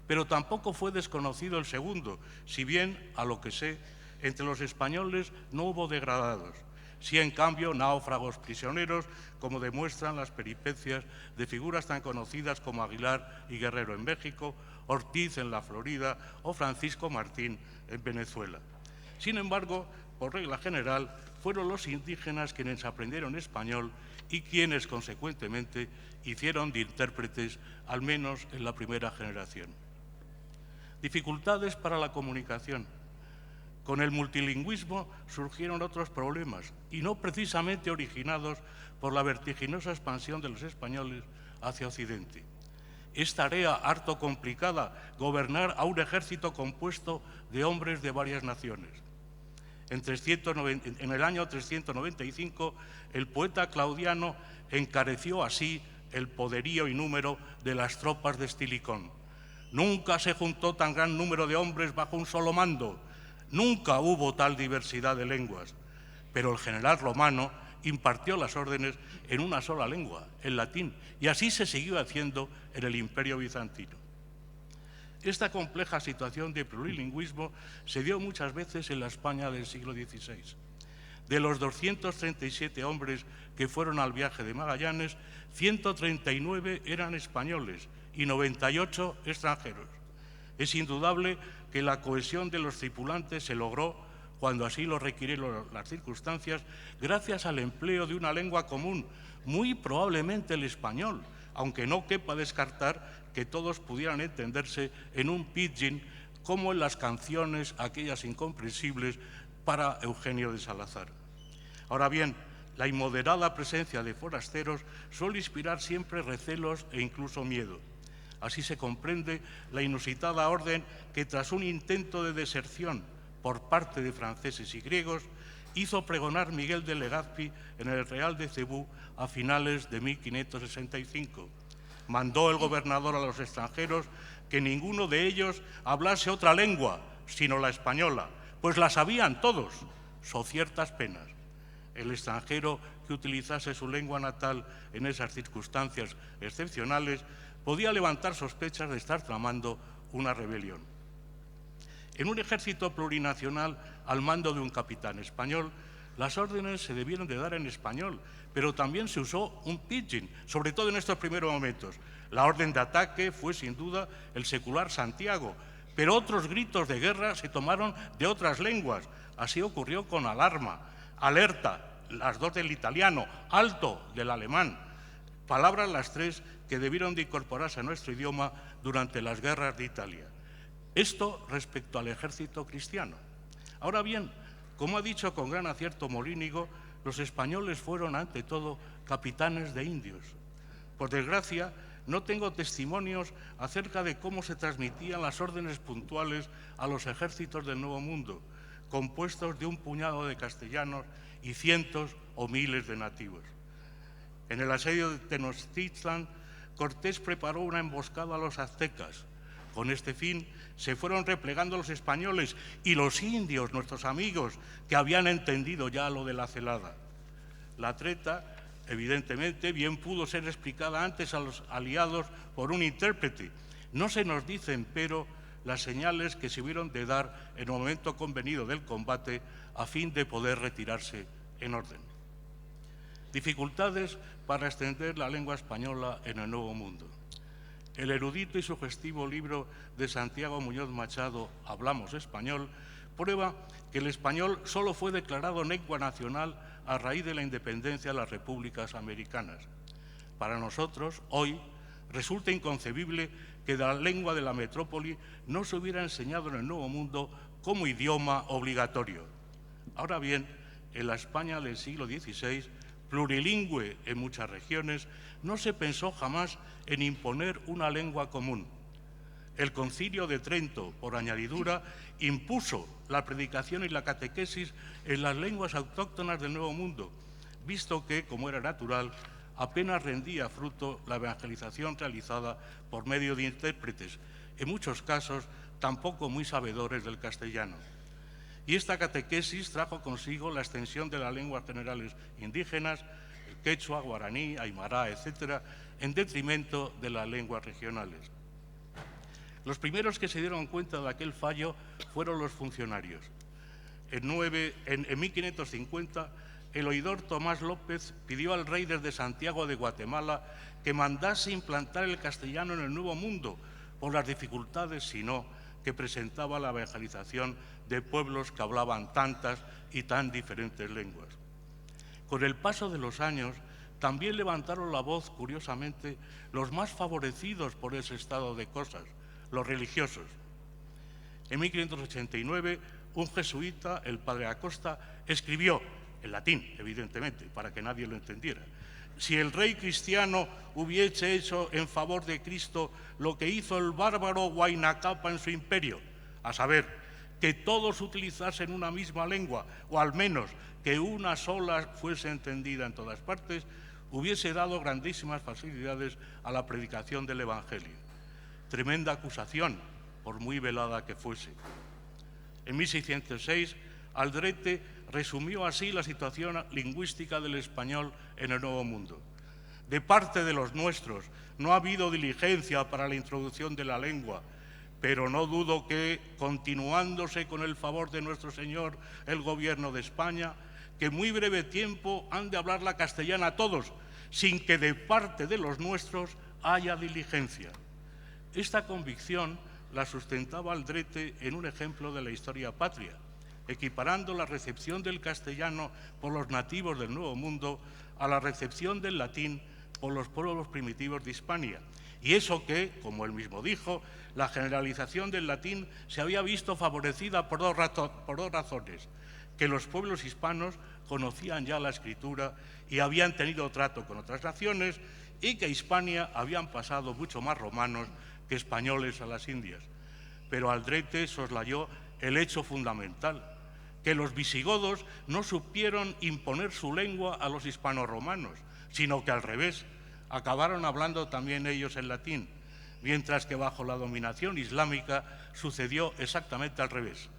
B: Pero tampoco fue desconocido el segundo, si bien, a lo que sé, entre los españoles no hubo degradados. Sí, en cambio, náufragos prisioneros, como demuestran las peripecias de figuras tan conocidas como Aguilar y Guerrero en México, Ortiz en la Florida o Francisco Martín en Venezuela. Sin embargo, por regla general, fueron los indígenas quienes aprendieron español y quienes, consecuentemente, hicieron de intérpretes, al menos en la primera generación. Dificultades para la comunicación. Con el multilingüismo surgieron otros problemas, y no precisamente originados por la vertiginosa expansión de los españoles hacia Occidente. Es tarea harto complicada gobernar a un ejército compuesto de hombres de varias naciones. En el año 395, el poeta Claudiano encareció así el poderío y número de las tropas de Estilicón. Nunca se juntó tan gran número de hombres bajo un solo mando. Nunca hubo tal diversidad de lenguas. Pero el general romano impartió las órdenes en una sola lengua, el latín, y así se siguió haciendo en el Imperio bizantino. Esta compleja situación de plurilingüismo se dio muchas veces en la España del siglo XVI. De los 237 hombres que fueron al viaje de Magallanes, 139 eran españoles y 98 extranjeros. Es indudable que la cohesión de los tripulantes se logró, cuando así lo requirieron las circunstancias, gracias al empleo de una lengua común, muy probablemente el español, aunque no quepa descartar que todos pudieran entenderse en un pidgin, como en las canciones aquellas incomprensibles para Eugenio de Salazar. Ahora bien, la inmoderada presencia de forasteros suele inspirar siempre recelos e incluso miedo. Así se comprende la inusitada orden que, tras un intento de deserción por parte de franceses y griegos, hizo pregonar Miguel de Legazpi en el Real de Cebú a finales de 1565. Mandó el gobernador a los extranjeros que ninguno de ellos hablase otra lengua, sino la española, pues la sabían todos, so ciertas penas. El extranjero que utilizase su lengua natal en esas circunstancias excepcionales podía levantar sospechas de estar tramando una rebelión. En un ejército plurinacional al mando de un capitán español, las órdenes se debieron de dar en español, pero también se usó un pidgin, sobre todo en estos primeros momentos. La orden de ataque fue sin duda el secular Santiago, pero otros gritos de guerra se tomaron de otras lenguas. Así ocurrió con alarma, alerta, las dos del italiano, alto del alemán, palabras las tres que debieron de incorporarse a nuestro idioma durante las guerras de Italia. Esto respecto al ejército cristiano. Ahora bien, como ha dicho con gran acierto Molínigo, los españoles fueron ante todo capitanes de indios. Por desgracia, no tengo testimonios acerca de cómo se transmitían las órdenes puntuales a los ejércitos del Nuevo Mundo, compuestos de un puñado de castellanos y cientos o miles de nativos. En el asedio de Tenochtitlan, Cortés preparó una emboscada a los aztecas, Con este fin se fueron replegando los españoles y los indios, nuestros amigos, que habían entendido ya lo de la celada. La treta, evidentemente, bien pudo ser explicada antes a los aliados por un intérprete. No se nos dicen, pero, las señales que se hubieron de dar en el momento convenido del combate a fin de poder retirarse en orden. Dificultades para extender la lengua española en el Nuevo Mundo. El erudito y sugestivo libro de Santiago Muñoz Machado, Hablamos Español, prueba que el español solo fue declarado lengua nacional a raíz de la independencia de las repúblicas americanas. Para nosotros, hoy, resulta inconcebible que la lengua de la metrópoli no se hubiera enseñado en el Nuevo Mundo como idioma obligatorio. Ahora bien, en la España del siglo XVI, plurilingüe en muchas regiones, no se pensó jamás en imponer una lengua común. El Concilio de Trento, por añadidura, impuso la predicación y la catequesis en las lenguas autóctonas del Nuevo Mundo, visto que, como era natural, apenas rendía fruto la evangelización realizada por medio de intérpretes, en muchos casos tampoco muy sabedores del castellano. Y esta catequesis trajo consigo la extensión de las lenguas generales indígenas, el quechua, guaraní, aymara, etc., en detrimento de las lenguas regionales. Los primeros que se dieron cuenta de aquel fallo fueron los funcionarios. En 1550, el oidor Tomás López pidió al rey desde Santiago de Guatemala que mandase implantar el castellano en el Nuevo Mundo por las dificultades, si no, que presentaba la evangelización de pueblos que hablaban tantas y tan diferentes lenguas. Con el paso de los años, también levantaron la voz, curiosamente, los más favorecidos por ese estado de cosas, los religiosos. En 1589, un jesuita, el padre Acosta, escribió, en latín, evidentemente, para que nadie lo entendiera: si el rey cristiano hubiese hecho en favor de Cristo lo que hizo el bárbaro Huayna Cápac en su imperio, a saber, que todos utilizasen una misma lengua, o al menos que una sola fuese entendida en todas partes, hubiese dado grandísimas facilidades a la predicación del Evangelio. Tremenda acusación, por muy velada que fuese. En 1606, Aldrete resumió así la situación lingüística del español en el Nuevo Mundo. De parte de los nuestros no ha habido diligencia para la introducción de la lengua, pero no dudo que, continuándose con el favor de nuestro Señor el Gobierno de España, que muy breve tiempo han de hablar la castellana todos, sin que de parte de los nuestros haya diligencia. Esta convicción la sustentaba Aldrete en un ejemplo de la historia patria, equiparando la recepción del castellano por los nativos del Nuevo Mundo a la recepción del latín por los pueblos primitivos de Hispania. Y eso que, como él mismo dijo, la generalización del latín se había visto favorecida por dos razones: que los pueblos hispanos conocían ya la escritura y habían tenido trato con otras naciones, y que a Hispania habían pasado mucho más romanos que españoles a las Indias. Pero Aldrete soslayó el hecho fundamental, que los visigodos no supieron imponer su lengua a los hispanoromanos, sino que al revés, acabaron hablando también ellos el latín, mientras que bajo la dominación islámica sucedió exactamente al revés.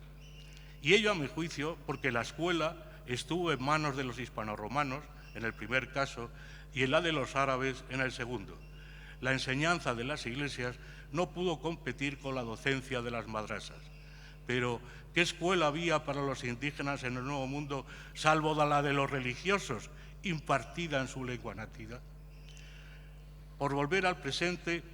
B: Y ello, a mi juicio, porque la escuela estuvo en manos de los hispanoromanos, en el primer caso, y en la de los árabes, en el segundo. La enseñanza de las iglesias no pudo competir con la docencia de las madrasas. Pero, ¿qué escuela había para los indígenas en el Nuevo Mundo, salvo la de los religiosos, impartida en su lengua nativa? Por volver al presente,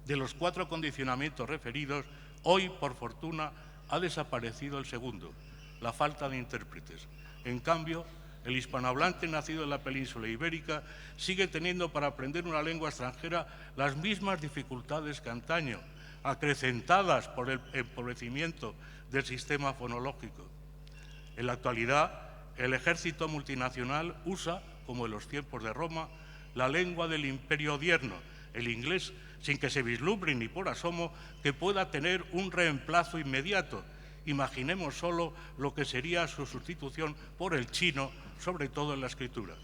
B: de los 4 condicionamientos referidos, hoy, por fortuna, ha desaparecido el segundo, la falta de intérpretes. En cambio, el hispanohablante nacido en la península ibérica sigue teniendo para aprender una lengua extranjera las mismas dificultades que antaño, acrecentadas por el empobrecimiento del sistema fonológico. En la actualidad, el ejército multinacional usa, como en los tiempos de Roma, la lengua del imperio odierno, el inglés, sin que se vislumbre ni por asomo que pueda tener un reemplazo inmediato. Imaginemos solo lo que sería su sustitución por el chino, sobre todo en la escritura.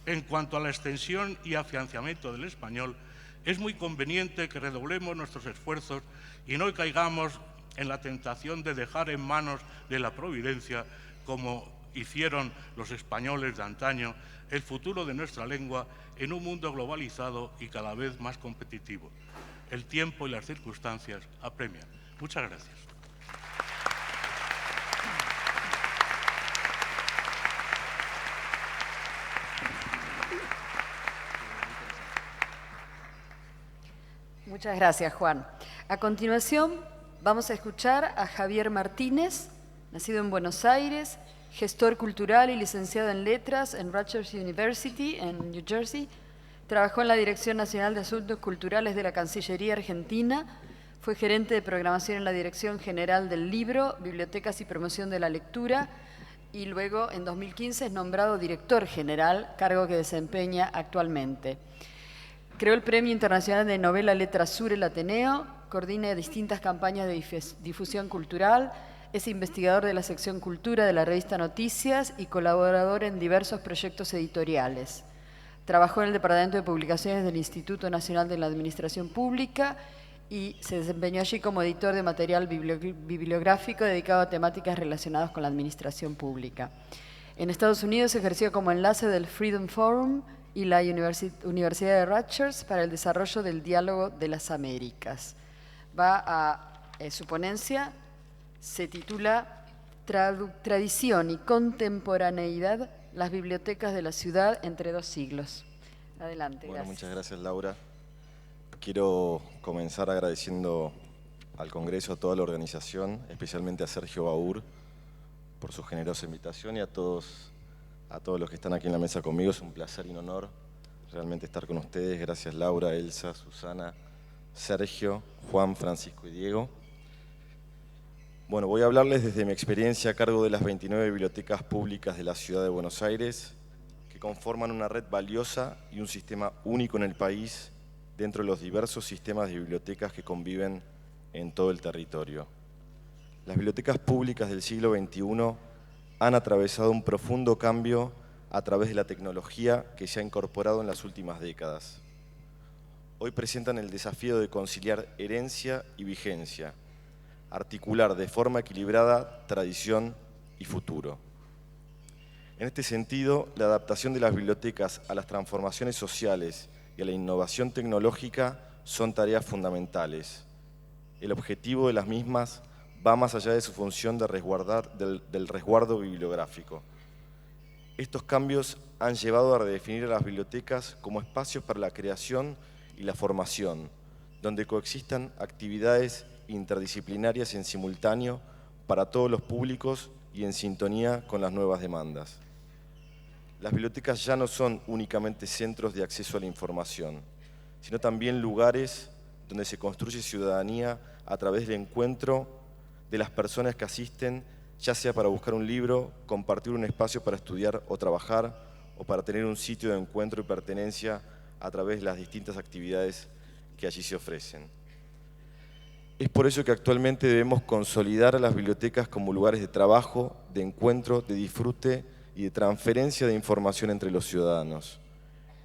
B: En cuanto a la extensión y afianzamiento del español, Es muy conveniente que redoblemos nuestros esfuerzos y no caigamos en la tentación de dejar en manos de la providencia, como hicieron los españoles de antaño, el futuro de nuestra lengua en un mundo globalizado y cada vez más competitivo. El tiempo y las circunstancias apremian. Muchas gracias.
C: Muchas gracias, Juan. A continuación, vamos a escuchar a Javier Martínez, nacido en Buenos Aires, gestor cultural y licenciado en letras en Rutgers University, en New Jersey. Trabajó en la Dirección Nacional de Asuntos Culturales de la Cancillería Argentina. Fue gerente de programación en la Dirección General del Libro, Bibliotecas y Promoción de la Lectura. Y luego, en 2015, es nombrado director general, cargo que desempeña actualmente. Creó el Premio Internacional de Novela Letra Sur, el Ateneo, coordina distintas campañas de difusión cultural, es investigador de la sección Cultura de la revista Noticias y colaborador en diversos proyectos editoriales. Trabajó en el Departamento de Publicaciones del Instituto Nacional de la Administración Pública y se desempeñó allí como editor de material bibliográfico dedicado a temáticas relacionadas con la administración pública. En Estados Unidos ejerció como enlace del Freedom Forum y la Universidad de Rutgers para el desarrollo del diálogo de las Américas. Su ponencia se titula Tradición y contemporaneidad, las bibliotecas de la ciudad entre dos siglos. Adelante,
E: bueno,
C: gracias.
E: Muchas gracias, Laura. Quiero comenzar agradeciendo al Congreso, a toda la organización, especialmente a Sergio Baur por su generosa invitación y a todos los que están aquí en la mesa conmigo. Es un placer y un honor realmente estar con ustedes. Gracias, Laura, Elsa, Susana, Sergio, Juan, Francisco y Diego. Bueno, voy a hablarles desde mi experiencia a cargo de las 29 bibliotecas públicas de la ciudad de Buenos Aires, que conforman una red valiosa y un sistema único en el país dentro de los diversos sistemas de bibliotecas que conviven en todo el territorio. Las bibliotecas públicas del siglo XXI han atravesado un profundo cambio a través de la tecnología que se ha incorporado en las últimas décadas. Hoy presentan el desafío de conciliar herencia y vigencia, articular de forma equilibrada tradición y futuro. En este sentido, la adaptación de las bibliotecas a las transformaciones sociales y a la innovación tecnológica son tareas fundamentales. El objetivo de las mismas va más allá de su función de del resguardo bibliográfico. Estos cambios han llevado a redefinir a las bibliotecas como espacios para la creación y la formación, donde coexistan actividades interdisciplinarias en simultáneo para todos los públicos y en sintonía con las nuevas demandas. Las bibliotecas ya no son únicamente centros de acceso a la información, sino también lugares donde se construye ciudadanía a través del encuentro de las personas que asisten, ya sea para buscar un libro, compartir un espacio para estudiar o trabajar, o para tener un sitio de encuentro y pertenencia a través de las distintas actividades que allí se ofrecen. Es por eso que actualmente debemos consolidar a las bibliotecas como lugares de trabajo, de encuentro, de disfrute y de transferencia de información entre los ciudadanos.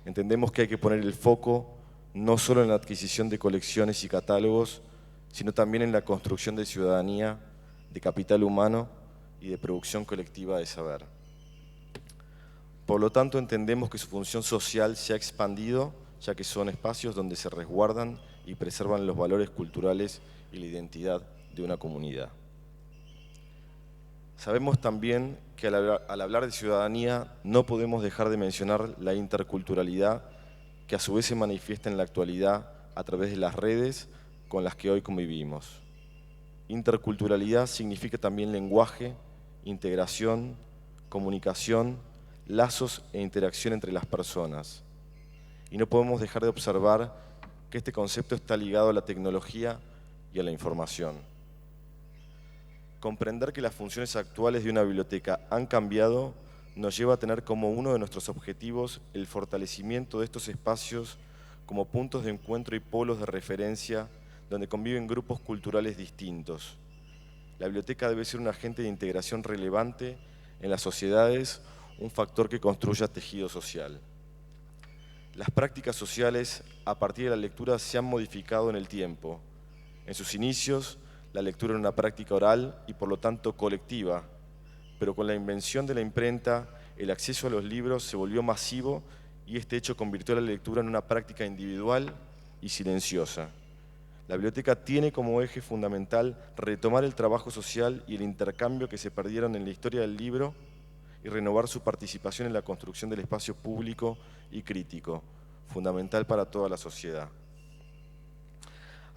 E: Entendemos que hay que poner el foco no solo en la adquisición de colecciones y catálogos, sino también en la construcción de ciudadanía, de capital humano y de producción colectiva de saber. Por lo tanto, entendemos que su función social se ha expandido, ya que son espacios donde se resguardan y preservan los valores culturales y la identidad de una comunidad. Sabemos también que al hablar de ciudadanía no podemos dejar de mencionar la interculturalidad que a su vez se manifiesta en la actualidad a través de las redes con las que hoy convivimos. Interculturalidad significa también lenguaje, integración, comunicación, lazos e interacción entre las personas. Y no podemos dejar de observar que este concepto está ligado a la tecnología y a la información. Comprender que las funciones actuales de una biblioteca han cambiado nos lleva a tener como uno de nuestros objetivos el fortalecimiento de estos espacios como puntos de encuentro y polos de referencia donde conviven grupos culturales distintos. La biblioteca debe ser un agente de integración relevante en las sociedades, un factor que construya tejido social. Las prácticas sociales a partir de la lectura se han modificado en el tiempo. En sus inicios, la lectura era una práctica oral y por lo tanto colectiva, pero con la invención de la imprenta, el acceso a los libros se volvió masivo y este hecho convirtió la lectura en una práctica individual y silenciosa. La biblioteca tiene como eje fundamental retomar el trabajo social y el intercambio que se perdieron en la historia del libro y renovar su participación en la construcción del espacio público y crítico, fundamental para toda la sociedad.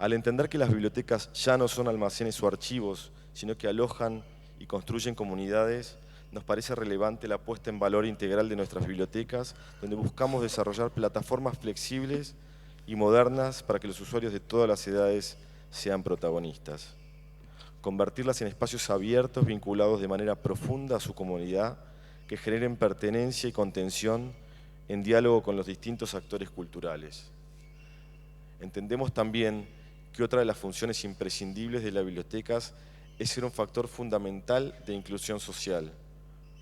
E: Al entender que las bibliotecas ya no son almacenes o archivos, sino que alojan y construyen comunidades, nos parece relevante la puesta en valor integral de nuestras bibliotecas, donde buscamos desarrollar plataformas flexibles y modernas para que los usuarios de todas las edades sean protagonistas. Convertirlas en espacios abiertos vinculados de manera profunda a su comunidad, que generen pertenencia y contención en diálogo con los distintos actores culturales. Entendemos también que otra de las funciones imprescindibles de las bibliotecas es ser un factor fundamental de inclusión social.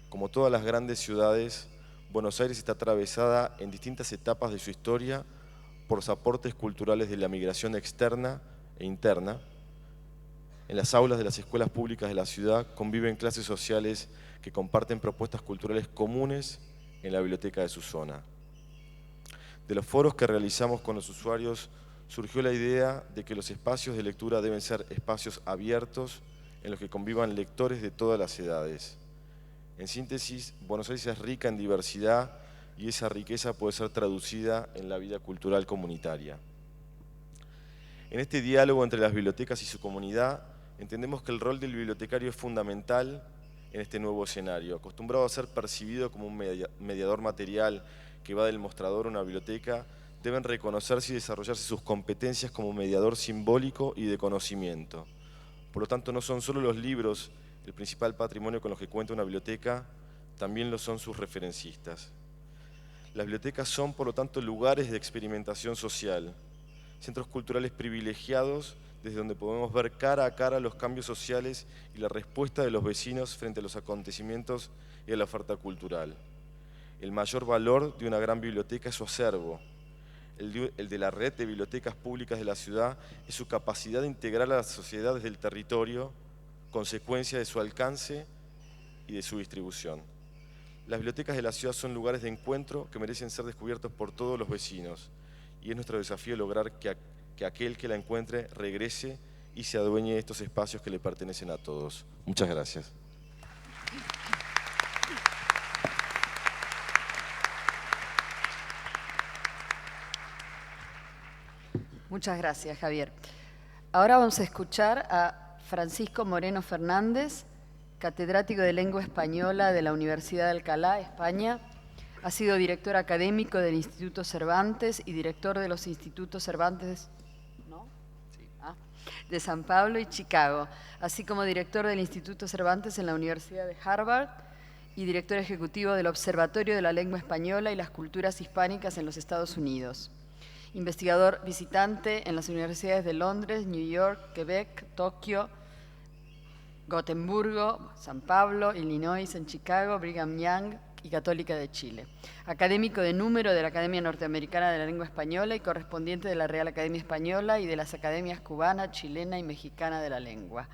E: Como todas las grandes ciudades, Buenos Aires está atravesada en distintas etapas de su historia por los aportes culturales de la migración externa e interna. En las aulas de las escuelas públicas de la ciudad conviven clases sociales que comparten propuestas culturales comunes en la biblioteca de su zona. De los foros que realizamos con los usuarios surgió la idea de que los espacios de lectura deben ser espacios abiertos en los que convivan lectores de todas las edades. En síntesis, Buenos Aires es rica en diversidad y esa riqueza puede ser traducida en la vida cultural comunitaria. En este diálogo entre las bibliotecas y su comunidad, entendemos que el rol del bibliotecario es fundamental en este nuevo escenario. Acostumbrado a ser percibido como un mediador material que va del mostrador a una biblioteca, deben reconocerse y desarrollarse sus competencias como mediador simbólico y de conocimiento. Por lo tanto, no son solo los libros el principal patrimonio con los que cuenta una biblioteca, también lo son sus referencistas. Las bibliotecas son, por lo tanto, lugares de experimentación social, centros culturales privilegiados desde donde podemos ver cara a cara los cambios sociales y la respuesta de los vecinos frente a los acontecimientos y a la oferta cultural. El mayor valor de una gran biblioteca es su acervo. El de la red de bibliotecas públicas de la ciudad es su capacidad de integrar a las sociedades del territorio, consecuencia de su alcance y de su distribución. Las bibliotecas de la ciudad son lugares de encuentro que merecen ser descubiertos por todos los vecinos y es nuestro desafío lograr que aquel que la encuentre regrese y se adueñe de estos espacios que le pertenecen a todos. Muchas gracias.
C: Muchas gracias, Javier. Ahora vamos a escuchar a Francisco Moreno Fernández, catedrático de Lengua Española de la Universidad de Alcalá, España. Ha sido director académico del Instituto Cervantes y director de los Institutos Cervantes de San Pablo y Chicago, así como director del Instituto Cervantes en la Universidad de Harvard y director ejecutivo del Observatorio de la Lengua Española y las Culturas Hispánicas en los Estados Unidos. Investigador visitante en las universidades de Londres, New York, Quebec, Tokio, Gotemburgo, San Pablo, Illinois, en Chicago, Brigham Young y Católica de Chile. Académico de número de la Academia Norteamericana de la Lengua Española y correspondiente de la Real Academia Española y de las Academias Cubana, Chilena y Mexicana de la Lengua.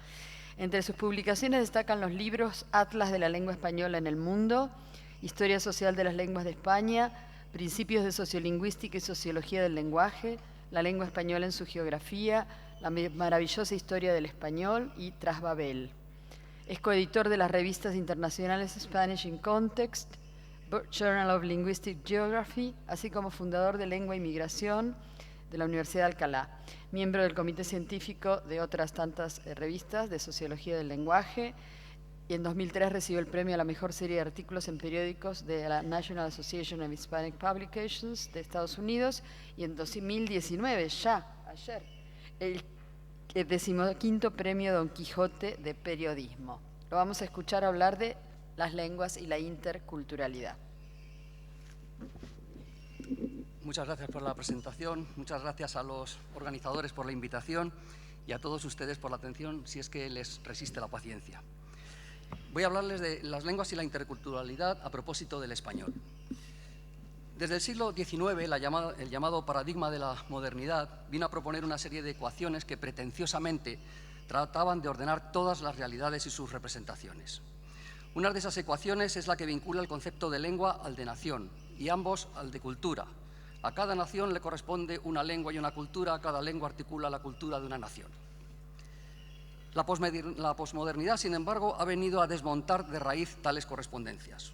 C: Entre sus publicaciones destacan los libros Atlas de la Lengua Española en el Mundo, Historia Social de las Lenguas de España, Principios de Sociolingüística y Sociología del Lenguaje, La Lengua Española en su Geografía, La Maravillosa Historia del Español y Tras Babel. Es coeditor de las revistas internacionales Spanish in Context, Journal of Linguistic Geography, así como fundador de Lengua y Migración de la Universidad de Alcalá, miembro del comité científico de otras tantas revistas de Sociología del Lenguaje, y en 2003 recibió el premio a la mejor serie de artículos en periódicos de la National Association of Hispanic Publications de Estados Unidos, y en 2019, ya ayer, el 15º premio Don Quijote de Periodismo. Lo vamos a escuchar hablar de las lenguas y la interculturalidad.
F: Muchas gracias por la presentación, muchas gracias a los organizadores por la invitación y a todos ustedes por la atención, si es que les resiste la paciencia. Voy a hablarles de las lenguas y la interculturalidad a propósito del español. Desde el siglo XIX, el llamado paradigma de la modernidad vino a proponer una serie de ecuaciones que pretenciosamente trataban de ordenar todas las realidades y sus representaciones. Una de esas ecuaciones es la que vincula el concepto de lengua al de nación y ambos al de cultura. A cada nación le corresponde una lengua y una cultura, cada lengua articula la cultura de una nación. La posmodernidad, sin embargo, ha venido a desmontar de raíz tales correspondencias.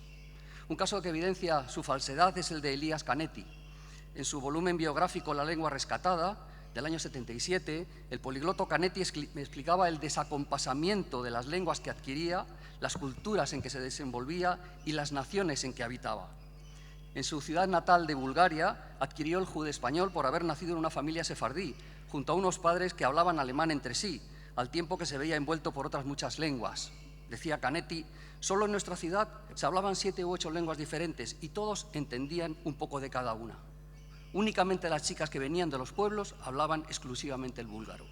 F: Un caso que evidencia su falsedad es el de Elias Canetti. En su volumen biográfico La lengua rescatada, del año 77, el poligloto Canetti explicaba el desacompasamiento de las lenguas que adquiría, las culturas en que se desenvolvía y las naciones en que habitaba. En su ciudad natal de Bulgaria, adquirió el judeoespañol por haber nacido en una familia sefardí, junto a unos padres que hablaban alemán entre sí, al tiempo que se veía envuelto por otras muchas lenguas. Decía Canetti, solo en nuestra ciudad se hablaban 7 u 8 lenguas diferentes y todos entendían un poco de cada una. Únicamente las chicas que venían de los pueblos hablaban exclusivamente el búlgaro.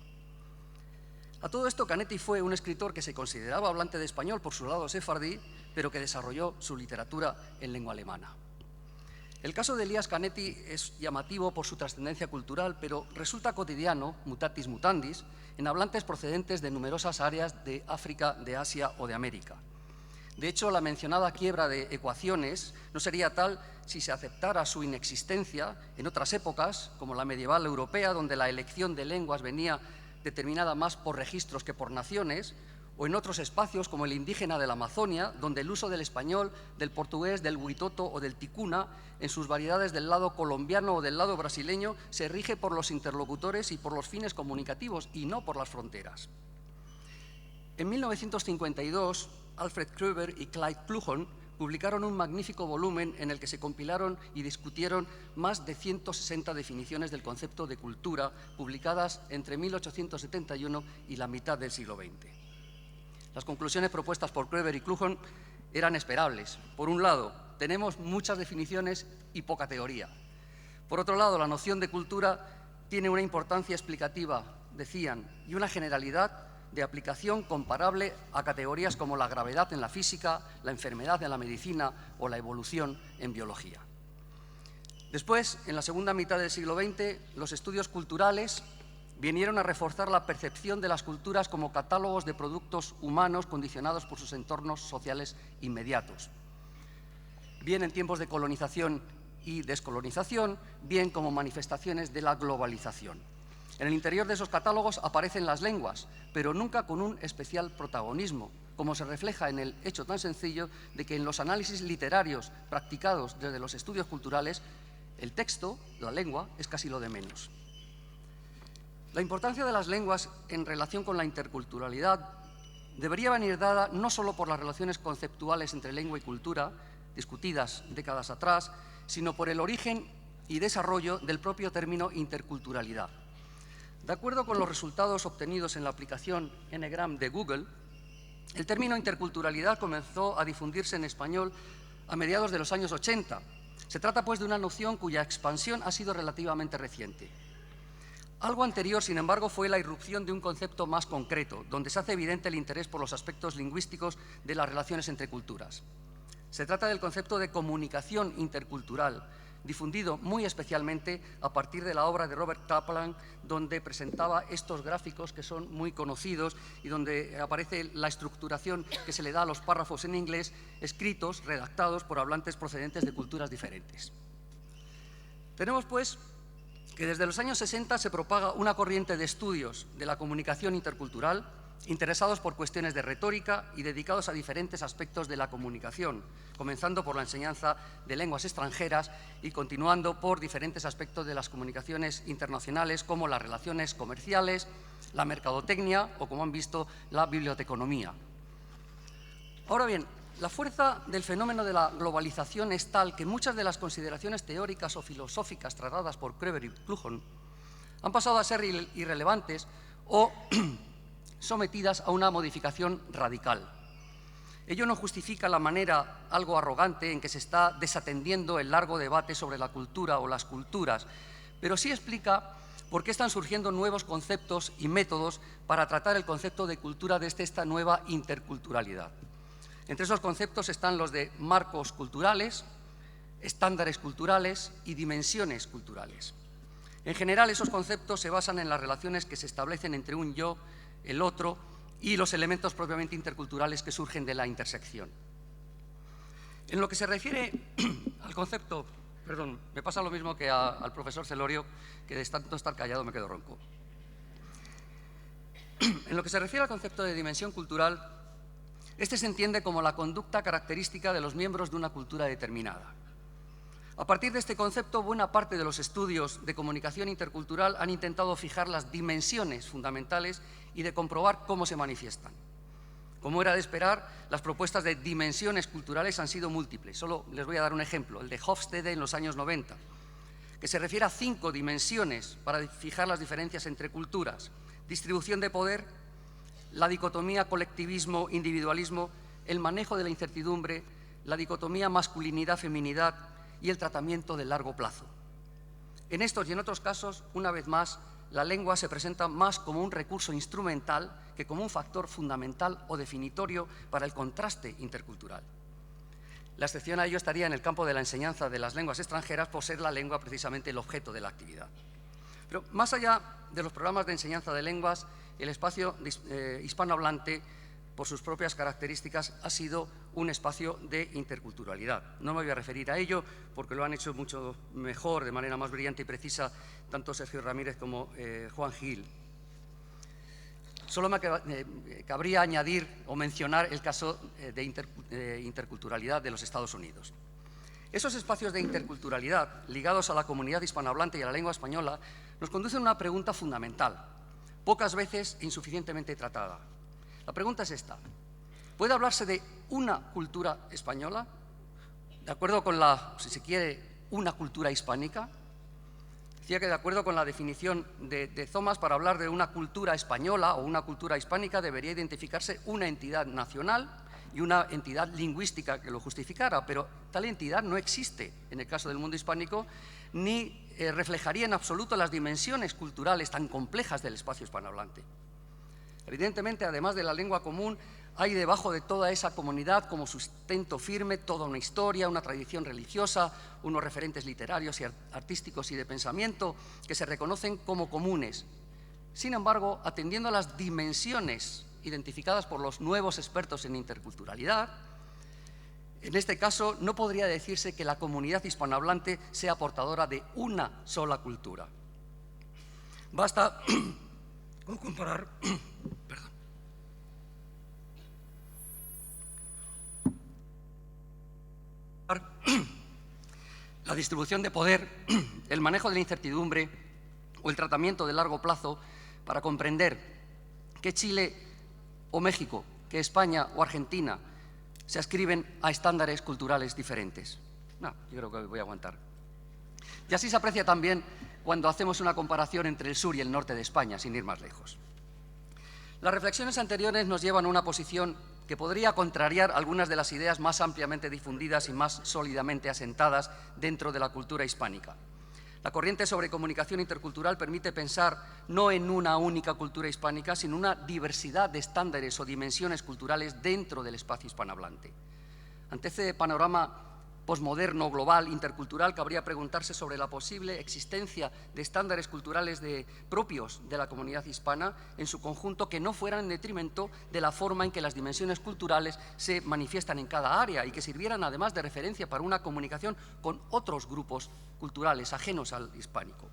F: A todo esto, Canetti fue un escritor que se consideraba hablante de español por su lado sefardí, pero que desarrolló su literatura en lengua alemana. El caso de Elias Canetti es llamativo por su trascendencia cultural, pero resulta cotidiano, mutatis mutandis, en hablantes procedentes de numerosas áreas de África, de Asia o de América. De hecho, la mencionada quiebra de ecuaciones no sería tal si se aceptara su inexistencia en otras épocas, como la medieval europea, donde la elección de lenguas venía determinada más por registros que por naciones, o en otros espacios como el indígena de la Amazonia, donde el uso del español, del portugués, del huitoto o del ticuna, en sus variedades del lado colombiano o del lado brasileño, se rige por los interlocutores y por los fines comunicativos y no por las fronteras. En 1952, Alfred Kröber y Clyde Klujon publicaron un magnífico volumen en el que se compilaron y discutieron más de 160 definiciones del concepto de cultura, publicadas entre 1871 y la mitad del siglo XX. Las conclusiones propuestas por Kröber y Klujon eran esperables. Por un lado, tenemos muchas definiciones y poca teoría. Por otro lado, la noción de cultura tiene una importancia explicativa, decían, y una generalidad de aplicación comparable a categorías como la gravedad en la física, la enfermedad en la medicina o la evolución en biología. Después, en la segunda mitad del siglo XX, los estudios culturales vinieron a reforzar la percepción de las culturas como catálogos de productos humanos condicionados por sus entornos sociales inmediatos, bien en tiempos de colonización y descolonización, bien como manifestaciones de la globalización. En el interior de esos catálogos aparecen las lenguas, pero nunca con un especial protagonismo, como se refleja en el hecho tan sencillo de que en los análisis literarios practicados desde los estudios culturales, el texto, la lengua, es casi lo de menos. La importancia de las lenguas en relación con la interculturalidad debería venir dada no solo por las relaciones conceptuales entre lengua y cultura, discutidas décadas atrás, sino por el origen y desarrollo del propio término interculturalidad. De acuerdo con los resultados obtenidos en la aplicación Ngram de Google, el término interculturalidad comenzó a difundirse en español a mediados de los años 80. Se trata, pues, de una noción cuya expansión ha sido relativamente reciente. Algo anterior, sin embargo, fue la irrupción de un concepto más concreto, donde se hace evidente el interés por los aspectos lingüísticos de las relaciones entre culturas. Se trata del concepto de comunicación intercultural, difundido muy especialmente a partir de la obra de Robert Kaplan, donde presentaba estos gráficos que son muy conocidos y donde aparece la estructuración que se le da a los párrafos en inglés, escritos, redactados por hablantes procedentes de culturas diferentes. Tenemos, pues, que desde los años 60 se propaga una corriente de estudios de la comunicación intercultural interesados por cuestiones de retórica y dedicados a diferentes aspectos de la comunicación, comenzando por la enseñanza de lenguas extranjeras y continuando por diferentes aspectos de las comunicaciones internacionales, como las relaciones comerciales, la mercadotecnia o, como han visto, la biblioteconomía. Ahora bien, la fuerza del fenómeno de la globalización es tal que muchas de las consideraciones teóricas o filosóficas tratadas por Kröber y Klujon han pasado a ser irrelevantes o sometidas a una modificación radical. Ello no justifica la manera algo arrogante en que se está desatendiendo el largo debate sobre la cultura o las culturas, pero sí explica por qué están surgiendo nuevos conceptos y métodos para tratar el concepto de cultura desde esta nueva interculturalidad. Entre esos conceptos están los de marcos culturales, estándares culturales y dimensiones culturales. En general, esos conceptos se basan en las relaciones que se establecen entre un yo, el otro y los elementos propiamente interculturales que surgen de la intersección. En lo que se refiere al concepto, perdón, me pasa lo mismo que al profesor Celorio, que de tanto estar callado me quedo ronco. En lo que se refiere al concepto de dimensión cultural, este se entiende como la conducta característica de los miembros de una cultura determinada. A partir de este concepto, buena parte de los estudios de comunicación intercultural han intentado fijar las dimensiones fundamentales y de comprobar cómo se manifiestan. Como era de esperar, las propuestas de dimensiones culturales han sido múltiples. Solo les voy a dar un ejemplo, el de Hofstede en los años 90, que se refiere a 5 dimensiones para fijar las diferencias entre culturas: distribución de poder, la dicotomía colectivismo-individualismo, el manejo de la incertidumbre, la dicotomía masculinidad-feminidad y el tratamiento de largo plazo. En estos y en otros casos, una vez más, la lengua se presenta más como un recurso instrumental que como un factor fundamental o definitorio para el contraste intercultural. La excepción a ello estaría en el campo de la enseñanza de las lenguas extranjeras, por ser la lengua precisamente el objeto de la actividad. Pero más allá de los programas de enseñanza de lenguas, el espacio hispanohablante, por sus propias características, ha sido un espacio de interculturalidad. No me voy a referir a ello porque lo han hecho mucho mejor, de manera más brillante y precisa, tanto Sergio Ramírez como Juan Gil. Solo me cabría añadir o mencionar el caso de interculturalidad de los Estados Unidos. Esos espacios de interculturalidad ligados a la comunidad hispanohablante y a la lengua española nos conducen a una pregunta fundamental, pocas veces insuficientemente tratada. La pregunta es esta: ¿puede hablarse de una cultura española, de acuerdo con si se quiere, una cultura hispánica? Decía que de acuerdo con la definición de Thomas, para hablar de una cultura española o una cultura hispánica debería identificarse una entidad nacional y una entidad lingüística que lo justificara, pero tal entidad no existe en el caso del mundo hispánico, ni reflejaría en absoluto las dimensiones culturales tan complejas del espacio hispanohablante. Evidentemente, además de la lengua común, hay debajo de toda esa comunidad como sustento firme toda una historia, una tradición religiosa, unos referentes literarios y artísticos y de pensamiento que se reconocen como comunes. Sin embargo, atendiendo a las dimensiones identificadas por los nuevos expertos en interculturalidad, en este caso no podría decirse que la comunidad hispanohablante sea portadora de una sola cultura. Basta con comparar la distribución de poder, el manejo de la incertidumbre o el tratamiento de largo plazo para comprender que Chile o México, que España o Argentina se ascriben a estándares culturales diferentes. No, yo creo que voy a aguantar. Y así se aprecia también cuando hacemos una comparación entre el sur y el norte de España, sin ir más lejos. Las reflexiones anteriores nos llevan a una posición que podría contrariar algunas de las ideas más ampliamente difundidas y más sólidamente asentadas dentro de la cultura hispánica. La corriente sobre comunicación intercultural permite pensar no en una única cultura hispánica, sino en una diversidad de estándares o dimensiones culturales dentro del espacio hispanohablante. Ante este panorama posmoderno, global, intercultural, cabría preguntarse sobre la posible existencia de estándares culturales propios de la comunidad hispana en su conjunto que no fueran en detrimento de la forma en que las dimensiones culturales se manifiestan en cada área y que sirvieran además de referencia para una comunicación con otros grupos culturales ajenos al hispánico.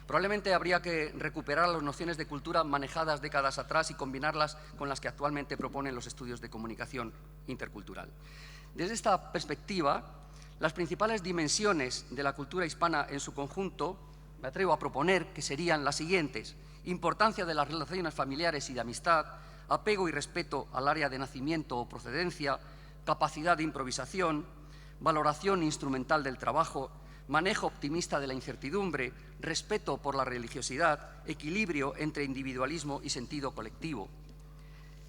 F: Probablemente habría que recuperar las nociones de cultura manejadas décadas atrás y combinarlas con las que actualmente proponen los estudios de comunicación intercultural. Desde esta perspectiva, las principales dimensiones de la cultura hispana en su conjunto, me atrevo a proponer que serían las siguientes: importancia de las relaciones familiares y de amistad, apego y respeto al área de nacimiento o procedencia, capacidad de improvisación, valoración instrumental del trabajo, manejo optimista de la incertidumbre, respeto por la religiosidad, equilibrio entre individualismo y sentido colectivo.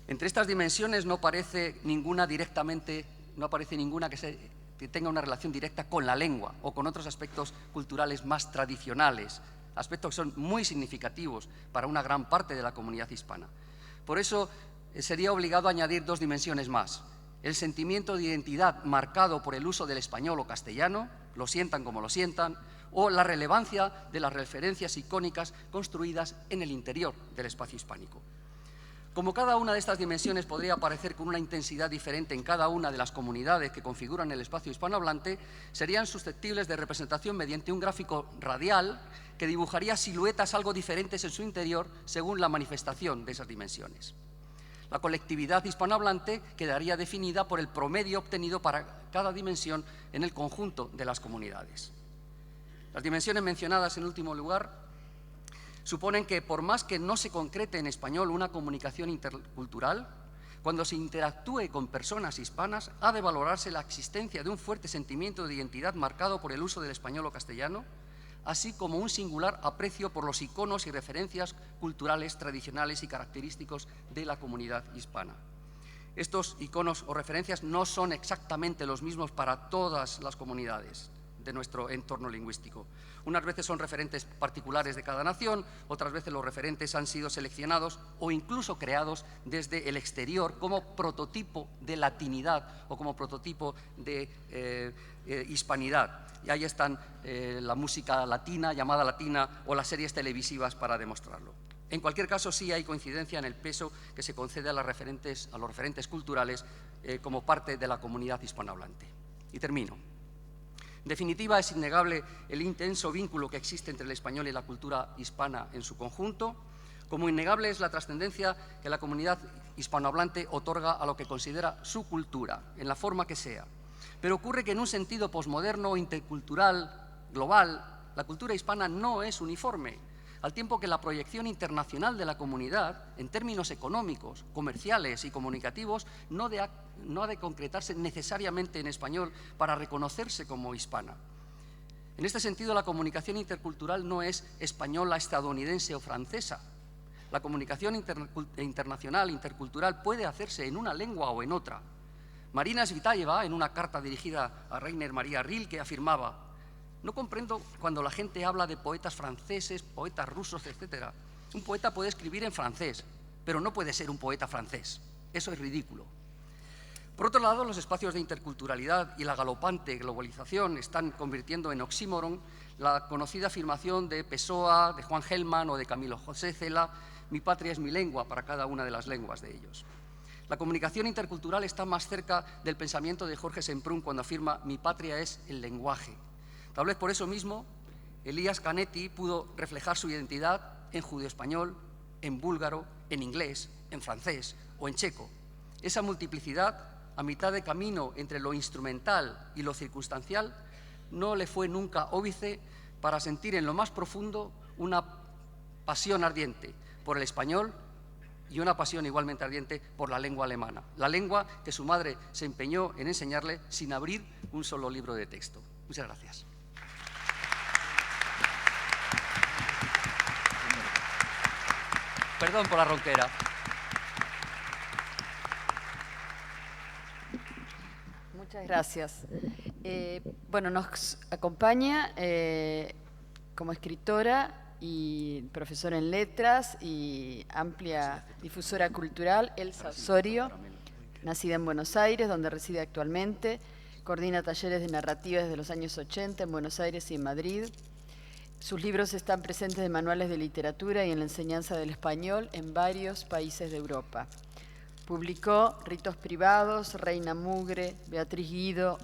F: Entre estas dimensiones no aparece ninguna que tenga una relación directa con la lengua o con otros aspectos culturales más tradicionales, aspectos que son muy significativos para una gran parte de la comunidad hispana. Por eso sería obligado añadir dos dimensiones más: el sentimiento de identidad marcado por el uso del español o castellano, lo sientan como lo sientan, o la relevancia de las referencias icónicas construidas en el interior del espacio hispánico. Como cada una de estas dimensiones podría aparecer con una intensidad diferente en cada una de las comunidades que configuran el espacio hispanohablante, serían susceptibles de representación mediante un gráfico radial que dibujaría siluetas algo diferentes en su interior según la manifestación de esas dimensiones. La colectividad hispanohablante quedaría definida por el promedio obtenido para cada dimensión en el conjunto de las comunidades. Las dimensiones mencionadas en último lugar suponen que, por más que no se concrete en español una comunicación intercultural, cuando se interactúe con personas hispanas, ha de valorarse la existencia de un fuerte sentimiento de identidad marcado por el uso del español o castellano, así como un singular aprecio por los iconos y referencias culturales tradicionales y característicos de la comunidad hispana. Estos iconos o referencias no son exactamente los mismos para todas las comunidades de nuestro entorno lingüístico. Unas veces son referentes particulares de cada nación, otras veces los referentes han sido seleccionados o incluso creados desde el exterior como prototipo de latinidad o como prototipo de hispanidad. Y ahí están la música latina, llamada latina, o las series televisivas para demostrarlo. En cualquier caso, sí hay coincidencia en el peso que se concede a los referentes culturales como parte de la comunidad hispanohablante. Y termino. En definitiva, es innegable el intenso vínculo que existe entre el español y la cultura hispana en su conjunto, como innegable es la trascendencia que la comunidad hispanohablante otorga a lo que considera su cultura, en la forma que sea. Pero ocurre que en un sentido posmoderno, intercultural, global, la cultura hispana no es uniforme, al tiempo que la proyección internacional de la comunidad, en términos económicos, comerciales y comunicativos, no ha de concretarse necesariamente en español para reconocerse como hispana. En este sentido, la comunicación intercultural no es española, estadounidense o francesa. La comunicación internacional, intercultural, puede hacerse en una lengua o en otra. Marina Svitayeva, en una carta dirigida a Rainer Maria Rilke, afirmaba: «No comprendo cuando la gente habla de poetas franceses, poetas rusos, etc. Un poeta puede escribir en francés, pero no puede ser un poeta francés. Eso es ridículo». Por otro lado, los espacios de interculturalidad y la galopante globalización están convirtiendo en oxímoron la conocida afirmación de Pessoa, de Juan Gelman o de Camilo José Cela: «Mi patria es mi lengua», para cada una de las lenguas de ellos. La comunicación intercultural está más cerca del pensamiento de Jorge Semprún cuando afirma: «Mi patria es el lenguaje». Tal vez por eso mismo, Elías Canetti pudo reflejar su identidad en judeo-español, en búlgaro, en inglés, en francés o en checo. Esa multiplicidad, a mitad de camino entre lo instrumental y lo circunstancial, no le fue nunca óbice para sentir en lo más profundo una pasión ardiente por el español y una pasión igualmente ardiente por la lengua alemana, la lengua que su madre se empeñó en enseñarle sin abrir un solo libro de texto. Muchas gracias. Perdón por la ronquera.
C: Muchas gracias. Bueno, nos acompaña como escritora y profesora en letras y amplia difusora cultural Elsa Osorio, nacida en Buenos Aires, donde reside actualmente. Coordina talleres de narrativa desde los años 80 en Buenos Aires y en Madrid. Sus libros están presentes en manuales de literatura y en la enseñanza del español en varios países de Europa. Publicó Ritos privados, Reina Mugre, Beatriz Guido,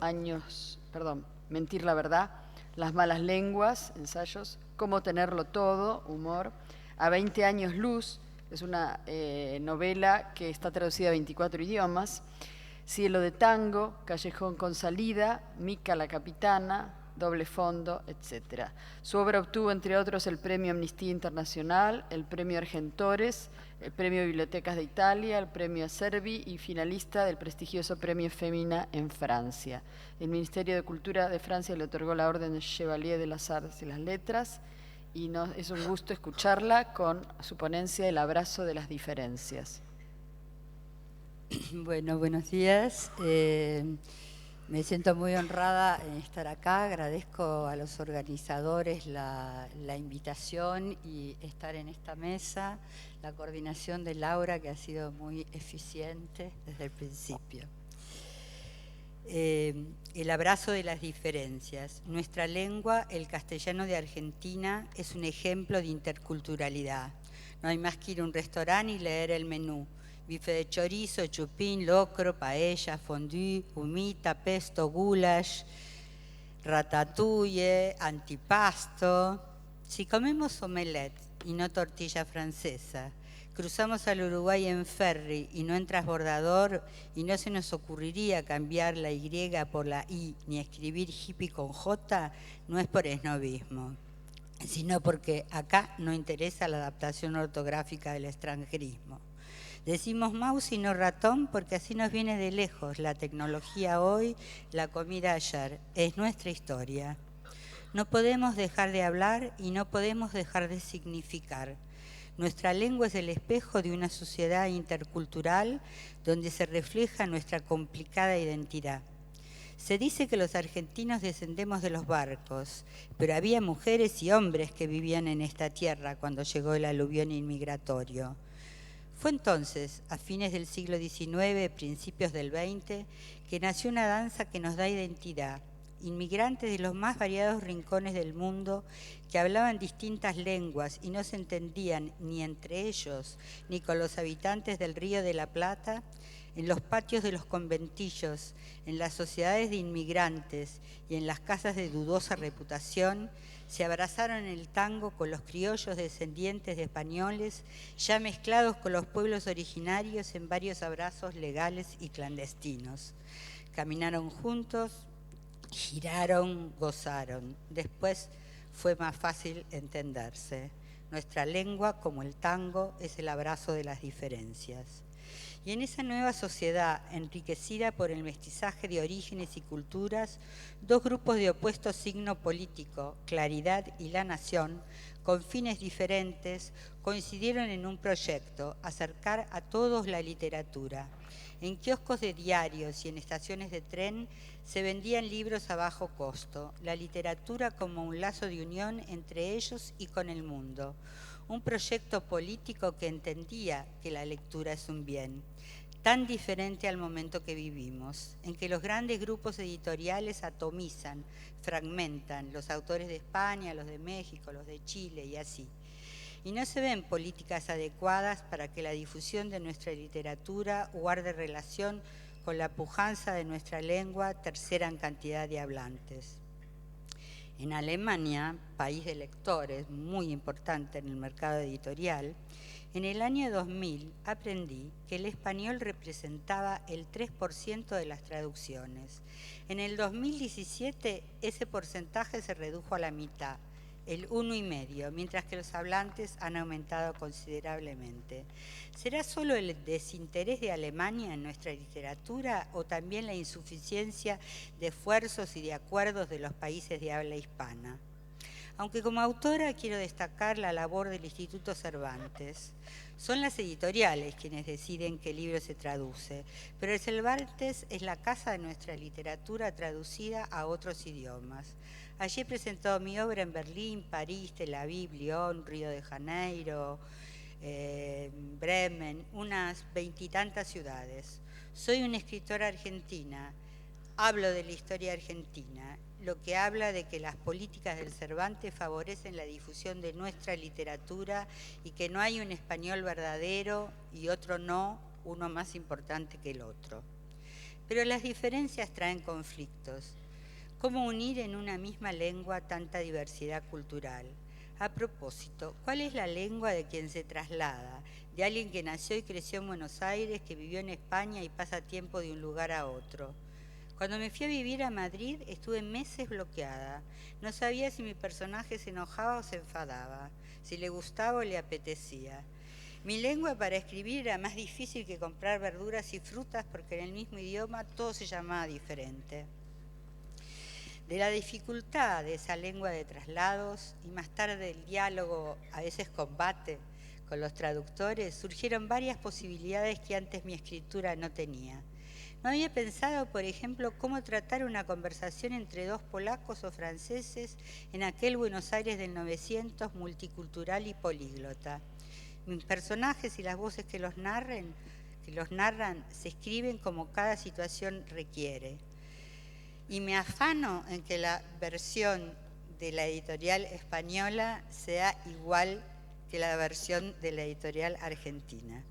C: Mentir la verdad, Las malas lenguas, ensayos, Cómo tenerlo todo, humor, A 20 años luz, es una novela que está traducida a 24 idiomas, Cielo de tango, Callejón con salida, Mica la capitana, Doble fondo, etc. Su obra obtuvo, entre otros, el Premio Amnistía Internacional, el Premio Argentores, el Premio Bibliotecas de Italia, el Premio Acerbi y finalista del prestigioso Premio Femina en Francia. El Ministerio de Cultura de Francia le otorgó la Orden de Chevalier de las Artes y las Letras y es un gusto escucharla con su ponencia El abrazo de las diferencias.
G: Bueno, buenos días. Me siento muy honrada en estar acá, agradezco a los organizadores la invitación y estar en esta mesa, la coordinación de Laura, que ha sido muy eficiente desde el principio. el abrazo de las diferencias. Nuestra lengua, el castellano de Argentina, es un ejemplo de interculturalidad. No hay más que ir a un restaurante y leer el menú. Bife de chorizo, chupín, locro, paella, fondue, humita, pesto, goulash, ratatouille, antipasto. Si comemos omelette y no tortilla francesa, cruzamos al Uruguay en ferry y no en transbordador, y no se nos ocurriría cambiar la Y por la I ni escribir hippie con J, no es por esnobismo, sino porque acá no interesa la adaptación ortográfica del extranjerismo. Decimos mouse y no ratón porque así nos viene de lejos la tecnología hoy, la comida ayer. Es nuestra historia. No podemos dejar de hablar y no podemos dejar de significar. Nuestra lengua es el espejo de una sociedad intercultural donde se refleja nuestra complicada identidad. Se dice que los argentinos descendemos de los barcos, pero había mujeres y hombres que vivían en esta tierra cuando llegó el aluvión inmigratorio. Fue entonces, a fines del siglo XIX, principios del XX, que nació una danza que nos da identidad. Inmigrantes de los más variados rincones del mundo que hablaban distintas lenguas y no se entendían ni entre ellos ni con los habitantes del Río de la Plata, en los patios de los conventillos, en las sociedades de inmigrantes y en las casas de dudosa reputación, se abrazaron en el tango con los criollos descendientes de españoles, ya mezclados con los pueblos originarios en varios abrazos legales y clandestinos. Caminaron juntos, giraron, gozaron. Después fue más fácil entenderse. Nuestra lengua, como el tango, es el abrazo de las diferencias. Y en esa nueva sociedad, enriquecida por el mestizaje de orígenes y culturas, dos grupos de opuesto signo político, Claridad y La Nación, con fines diferentes, coincidieron en un proyecto, acercar a todos la literatura. En kioscos de diarios y en estaciones de tren se vendían libros a bajo costo, la literatura como un lazo de unión entre ellos y con el mundo. Un proyecto político que entendía que la lectura es un bien, tan diferente al momento que vivimos, en que los grandes grupos editoriales atomizan, fragmentan, los autores de España, los de México, los de Chile y así. Y no se ven políticas adecuadas para que la difusión de nuestra literatura guarde relación con la pujanza de nuestra lengua, tercera en cantidad de hablantes. En Alemania, país de lectores muy importante en el mercado editorial, en el año 2000 aprendí que el español representaba el 3% de las traducciones. En el 2017 ese porcentaje se redujo a la mitad, el 1,5%, mientras que los hablantes han aumentado considerablemente. ¿Será solo el desinterés de Alemania en nuestra literatura o también la insuficiencia de esfuerzos y de acuerdos de los países de habla hispana? Aunque como autora quiero destacar la labor del Instituto Cervantes. Son las editoriales quienes deciden qué libro se traduce, pero el Cervantes es la casa de nuestra literatura traducida a otros idiomas. Allí he presentado mi obra en Berlín, París, Tel Aviv, Lyon, Río de Janeiro, Bremen, unas 20 y tantas ciudades. Soy una escritora argentina, hablo de la historia argentina, lo que habla de que las políticas del Cervantes favorecen la difusión de nuestra literatura y que no hay un español verdadero y otro no, uno más importante que el otro. Pero las diferencias traen conflictos. ¿Cómo unir en una misma lengua tanta diversidad cultural? A propósito, ¿cuál es la lengua de quien se traslada? De alguien que nació y creció en Buenos Aires, que vivió en España y pasa tiempo de un lugar a otro. Cuando me fui a vivir a Madrid estuve meses bloqueada. No sabía si mi personaje se enojaba o se enfadaba, si le gustaba o le apetecía. Mi lengua para escribir era más difícil que comprar verduras y frutas porque en el mismo idioma todo se llamaba diferente. De la dificultad de esa lengua de traslados y más tarde el diálogo, a veces combate, con los traductores, surgieron varias posibilidades que antes mi escritura no tenía. No había pensado, por ejemplo, cómo tratar una conversación entre dos polacos o franceses en aquel Buenos Aires del 900 multicultural y políglota. Mis personajes y las voces que los narran se escriben como cada situación requiere. y me afano en que la versión de la editorial española sea igual que la versión de la editorial argentina.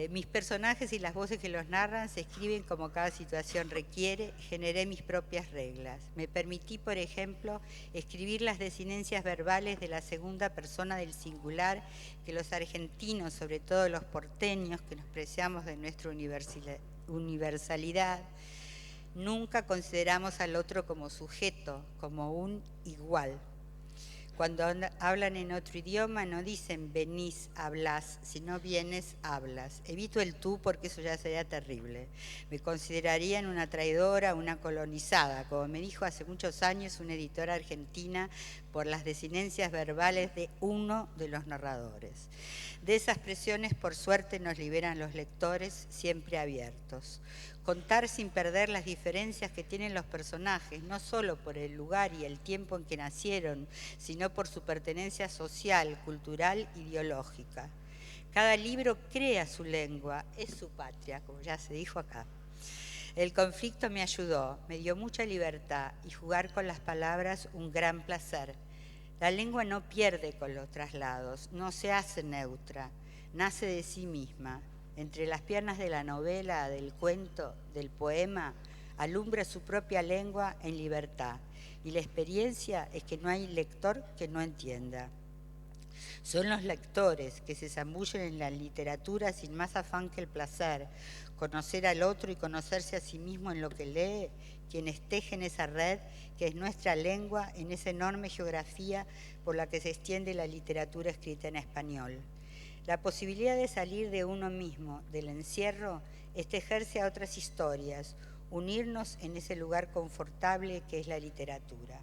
G: Mis personajes y las voces que los narran se escriben como cada situación requiere. Generé mis propias reglas. Me permití, por ejemplo, escribir las desinencias verbales de la segunda persona del singular que los argentinos, sobre todo los porteños, que nos preciamos de nuestra universalidad, nunca consideramos al otro como sujeto, como un igual. Cuando hablan en otro idioma no dicen venís, hablas, sino vienes, hablas. Evito el tú porque eso ya sería terrible. Me considerarían una traidora, una colonizada, como me dijo hace muchos años una editora argentina por las desinencias verbales de uno de los narradores. De esas presiones, por suerte, nos liberan los lectores, siempre abiertos. Contar sin perder las diferencias que tienen los personajes, no solo por el lugar y el tiempo en que nacieron, sino por su pertenencia social, cultural, ideológica. Cada libro crea su lengua, es su patria, como ya se dijo acá. El conflicto me ayudó, me dio mucha libertad y jugar con las palabras un gran placer. La lengua no pierde con los traslados, no se hace neutra, nace de sí misma. Entre las piernas de la novela, del cuento, del poema, alumbra su propia lengua en libertad. Y la experiencia es que no hay lector que no entienda. Son los lectores que se zambullen en la literatura sin más afán que el placer, conocer al otro y conocerse a sí mismo en lo que lee, quienes tejen esa red que es nuestra lengua en esa enorme geografía por la que se extiende la literatura escrita en español. La posibilidad de salir de uno mismo, del encierro, es tejerse a otras historias, unirnos en ese lugar confortable que es la literatura.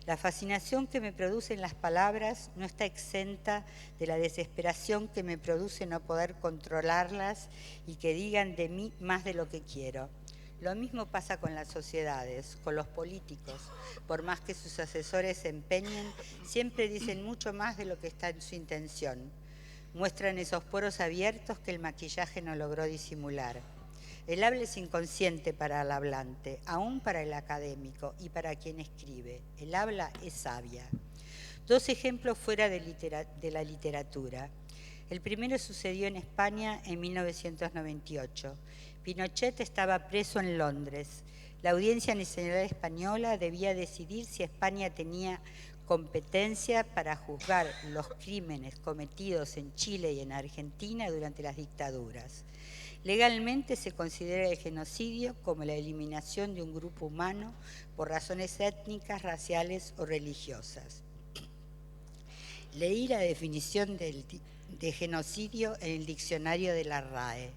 G: La fascinación que me producen las palabras no está exenta de la desesperación que me produce no poder controlarlas y que digan de mí más de lo que quiero. Lo mismo pasa con las sociedades, con los políticos. Por más que sus asesores se empeñen, siempre dicen mucho más de lo que está en su intención. Muestran esos poros abiertos que el maquillaje no logró disimular. El habla es inconsciente para el hablante, aún para el académico y para quien escribe. El habla es sabia. Dos ejemplos fuera de la literatura. El primero sucedió en España en 1998. Pinochet estaba preso en Londres. La Audiencia Nacional Española debía decidir si España tenía competencia para juzgar los crímenes cometidos en Chile y en Argentina durante las dictaduras. Legalmente se considera el genocidio como la eliminación de un grupo humano por razones étnicas, raciales o religiosas. Leí la definición de genocidio en el diccionario de la RAE.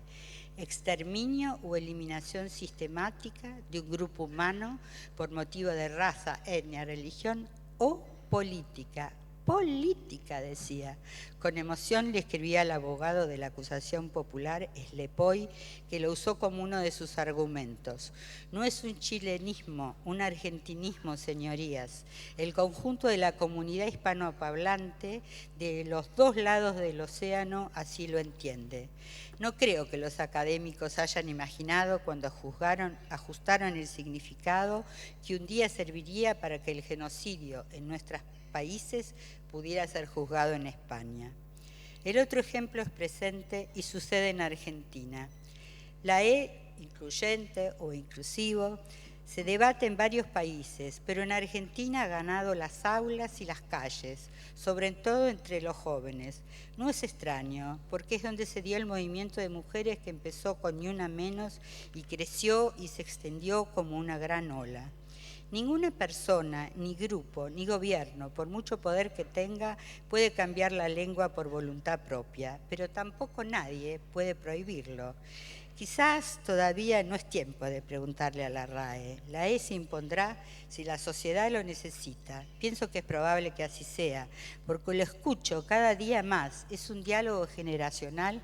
G: Exterminio o eliminación sistemática de un grupo humano por motivo de raza, etnia, religión o política. Política, decía. Con emoción le escribía al abogado de la acusación popular, Slepoy, que lo usó como uno de sus argumentos. No es un chilenismo, un argentinismo, señorías. El conjunto de la comunidad hispanohablante de los dos lados del océano así lo entiende. No creo que los académicos hayan imaginado cuando ajustaron el significado que un día serviría para que el genocidio en nuestros países pudiera ser juzgado en España. El otro ejemplo es presente y sucede en Argentina. La E, incluyente o inclusivo, se debate en varios países, pero en Argentina ha ganado las aulas y las calles, sobre todo entre los jóvenes. No es extraño, porque es donde se dio el movimiento de mujeres que empezó con Ni Una Menos y creció y se extendió como una gran ola. Ninguna persona, ni grupo, ni gobierno, por mucho poder que tenga, puede cambiar la lengua por voluntad propia, pero tampoco nadie puede prohibirlo. Quizás todavía no es tiempo de preguntarle a la RAE. La E se impondrá si la sociedad lo necesita. Pienso que es probable que así sea, porque lo escucho cada día más. Es un diálogo generacional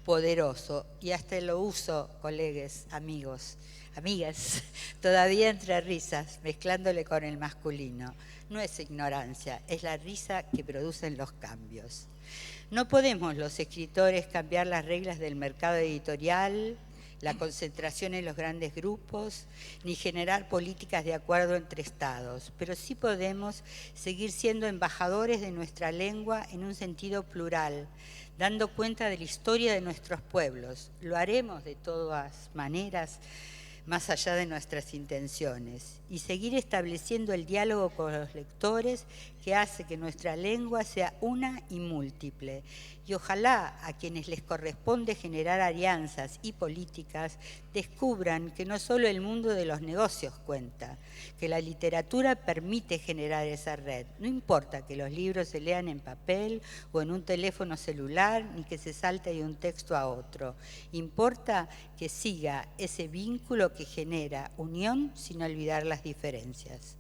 G: poderoso y hasta lo uso, colegas, amigos, amigas, todavía entre risas, mezclándole con el masculino. No es ignorancia, es la risa que producen los cambios. No podemos los escritores cambiar las reglas del mercado editorial, la concentración en los grandes grupos, ni generar políticas de acuerdo entre estados, pero sí podemos seguir siendo embajadores de nuestra lengua en un sentido plural, dando cuenta de la historia de nuestros pueblos. Lo haremos de todas maneras, más allá de nuestras intenciones, y seguir estableciendo el diálogo con los lectores que hace que nuestra lengua sea una y múltiple. Y ojalá a quienes les corresponde generar alianzas y políticas descubran que no solo el mundo de los negocios cuenta, que la literatura permite generar esa red. No importa que los libros se lean en papel o en un teléfono celular, ni que se salte de un texto a otro. Importa que siga ese vínculo que genera unión sin olvidar las diferencias.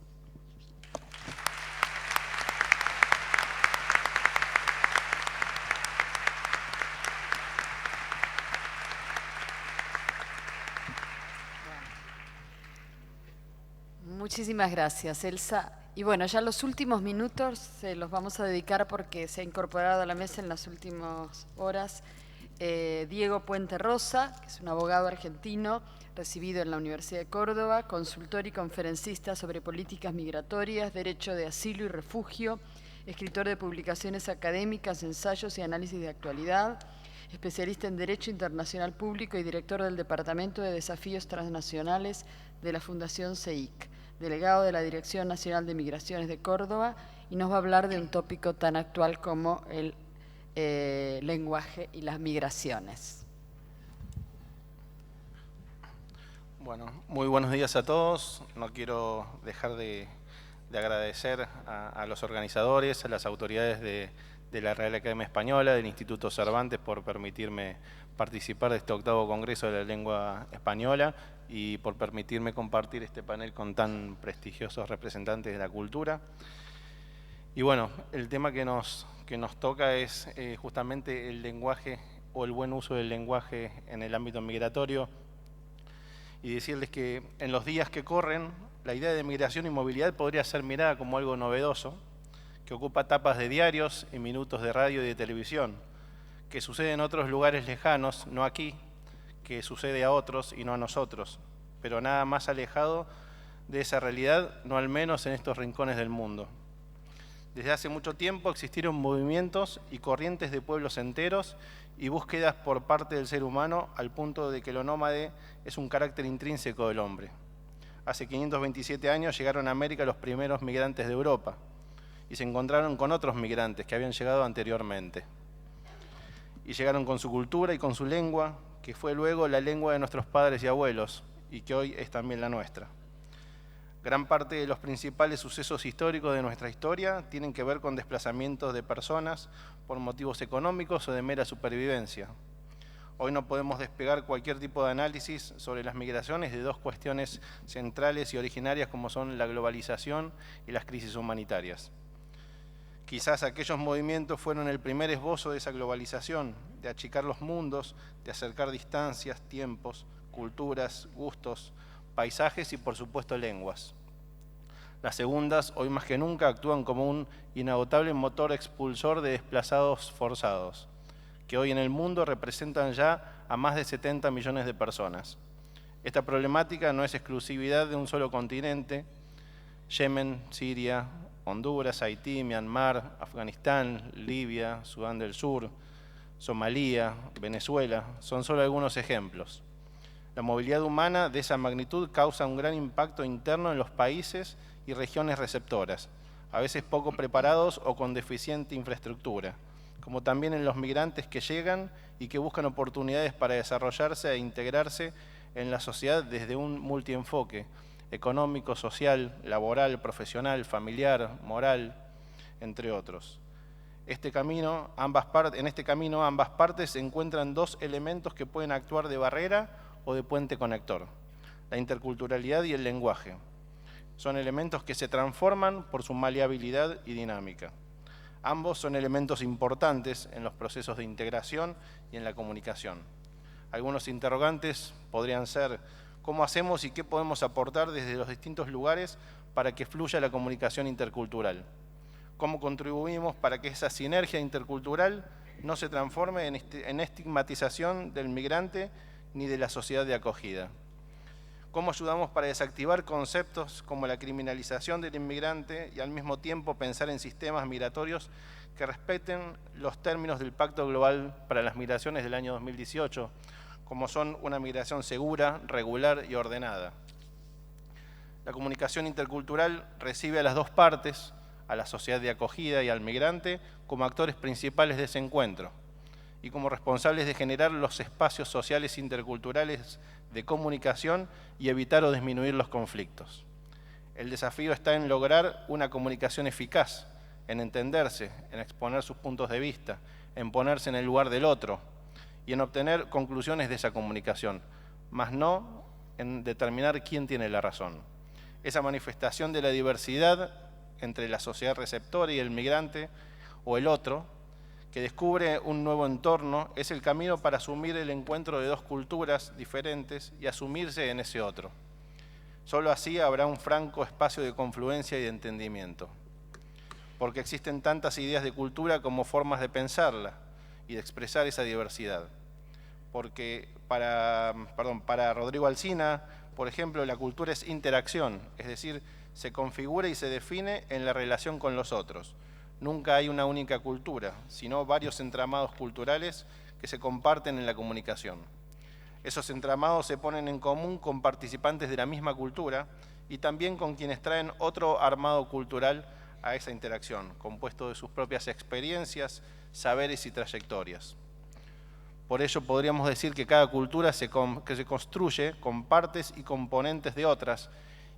C: Muchísimas gracias, Elsa. Y bueno, ya los últimos minutos se los vamos a dedicar porque se ha incorporado a la mesa en las últimas horas Diego Puente Rosa, que es un abogado argentino recibido en la Universidad de Córdoba, consultor y conferencista sobre políticas migratorias, derecho de asilo y refugio, escritor de publicaciones académicas, ensayos y análisis de actualidad, especialista en Derecho Internacional Público y director del Departamento de Desafíos Transnacionales de la Fundación CEIC, delegado de la Dirección Nacional de Migraciones de Córdoba, y nos va a hablar de un tópico tan actual como el lenguaje y las migraciones.
H: Bueno, muy buenos días a todos. No quiero dejar de agradecer a los organizadores, a las autoridades de la Real Academia Española, del Instituto Cervantes, por permitirme participar de este 8º Congreso de la Lengua Española y por permitirme compartir este panel con tan prestigiosos representantes de la cultura. Y bueno, el tema que nos toca es justamente el lenguaje o el buen uso del lenguaje en el ámbito migratorio, y decirles que en los días que corren la idea de migración y movilidad podría ser mirada como algo novedoso, que ocupa tapas de diarios y minutos de radio y de televisión, que sucede en otros lugares lejanos, no aquí, que sucede a otros y no a nosotros, pero nada más alejado de esa realidad, no al menos en estos rincones del mundo. Desde hace mucho tiempo existieron movimientos y corrientes de pueblos enteros y búsquedas por parte del ser humano al punto de que lo nómade es un carácter intrínseco del hombre. Hace 527 años llegaron a América los primeros migrantes de Europa y se encontraron con otros migrantes que habían llegado anteriormente. Y llegaron con su cultura y con su lengua, que fue luego la lengua de nuestros padres y abuelos y que hoy es también la nuestra. Gran parte de los principales sucesos históricos de nuestra historia tienen que ver con desplazamientos de personas por motivos económicos o de mera supervivencia. Hoy no podemos despegar cualquier tipo de análisis sobre las migraciones de dos cuestiones centrales y originarias como son la globalización y las crisis humanitarias. Quizás aquellos movimientos fueron el primer esbozo de esa globalización, de achicar los mundos, de acercar distancias, tiempos, culturas, gustos, paisajes y por supuesto lenguas. Las segundas, hoy más que nunca, actúan como un inagotable motor expulsor de desplazados forzados, que hoy en el mundo representan ya a más de 70 millones de personas. Esta problemática no es exclusividad de un solo continente. Yemen, Siria, Honduras, Haití, Myanmar, Afganistán, Libia, Sudán del Sur, Somalia, Venezuela, son solo algunos ejemplos. La movilidad humana de esa magnitud causa un gran impacto interno en los países y regiones receptoras, a veces poco preparados o con deficiente infraestructura, como también en los migrantes que llegan y que buscan oportunidades para desarrollarse e integrarse en la sociedad desde un multienfoque económico, social, laboral, profesional, familiar, moral, entre otros. En este camino, ambas partes encuentran dos elementos que pueden actuar de barrera o de puente conector: la interculturalidad y el lenguaje. Son elementos que se transforman por su maleabilidad y dinámica. Ambos son elementos importantes en los procesos de integración y en la comunicación. Algunos interrogantes podrían ser: ¿cómo hacemos y qué podemos aportar desde los distintos lugares para que fluya la comunicación intercultural? ¿Cómo contribuimos para que esa sinergia intercultural no se transforme en estigmatización del migrante ni de la sociedad de acogida. ¿Cómo ayudamos para desactivar conceptos como la criminalización del inmigrante y al mismo tiempo pensar en sistemas migratorios que respeten los términos del Pacto Global para las Migraciones del año 2018, como son una migración segura, regular y ordenada? La comunicación intercultural recibe a las dos partes, a la sociedad de acogida y al migrante, como actores principales de ese encuentro y como responsables de generar los espacios sociales interculturales de comunicación y evitar o disminuir los conflictos. El desafío está en lograr una comunicación eficaz, en entenderse, en exponer sus puntos de vista, en ponerse en el lugar del otro y en obtener conclusiones de esa comunicación, más no en determinar quién tiene la razón. Esa manifestación de la diversidad entre la sociedad receptora y el migrante o el otro, que descubre un nuevo entorno, es el camino para asumir el encuentro de dos culturas diferentes y asumirse en ese otro. Solo así habrá un franco espacio de confluencia y de entendimiento, porque existen tantas ideas de cultura como formas de pensarla y de expresar esa diversidad. Porque para Rodrigo Alsina, por ejemplo, la cultura es interacción, es decir, se configura y se define en la relación con los otros. Nunca hay una única cultura, sino varios entramados culturales que se comparten en la comunicación. Esos entramados se ponen en común con participantes de la misma cultura y también con quienes traen otro armado cultural a esa interacción, compuesto de sus propias experiencias, saberes y trayectorias. Por ello podríamos decir que cada cultura se construye con partes y componentes de otras,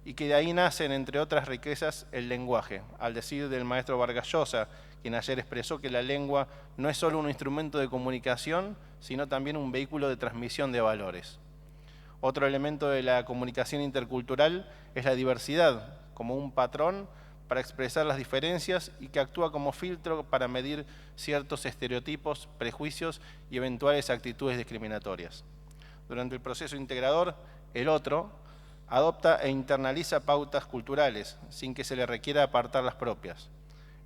H: y que de ahí nacen, entre otras riquezas, el lenguaje, al decir del maestro Vargas Llosa, quien ayer expresó que la lengua no es solo un instrumento de comunicación, sino también un vehículo de transmisión de valores. Otro elemento de la comunicación intercultural es la diversidad, como un patrón para expresar las diferencias y que actúa como filtro para medir ciertos estereotipos, prejuicios y eventuales actitudes discriminatorias. Durante el proceso integrador, el otro adopta e internaliza pautas culturales sin que se le requiera apartar las propias.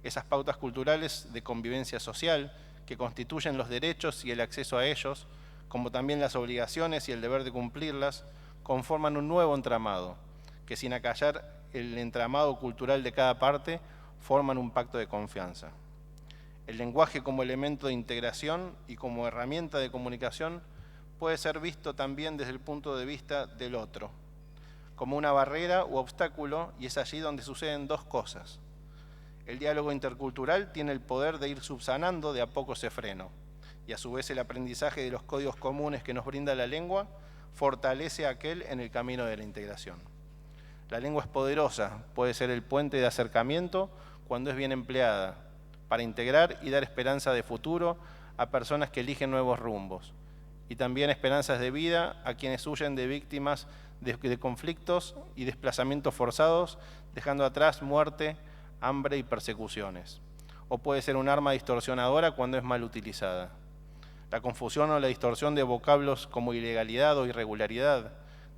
H: Esas pautas culturales de convivencia social que constituyen los derechos y el acceso a ellos, como también las obligaciones y el deber de cumplirlas, conforman un nuevo entramado, que sin acallar el entramado cultural de cada parte, forman un pacto de confianza. El lenguaje como elemento de integración y como herramienta de comunicación puede ser visto también desde el punto de vista del otro, como una barrera u obstáculo, y es allí donde suceden dos cosas. El diálogo intercultural tiene el poder de ir subsanando de a poco ese freno, y a su vez el aprendizaje de los códigos comunes que nos brinda la lengua fortalece a aquel en el camino de la integración. La lengua es poderosa, puede ser el puente de acercamiento cuando es bien empleada, para integrar y dar esperanza de futuro a personas que eligen nuevos rumbos, y también esperanzas de vida a quienes huyen de víctimas de conflictos y desplazamientos forzados, dejando atrás muerte, hambre y persecuciones. O puede ser un arma distorsionadora cuando es mal utilizada. La confusión o la distorsión de vocablos como ilegalidad o irregularidad,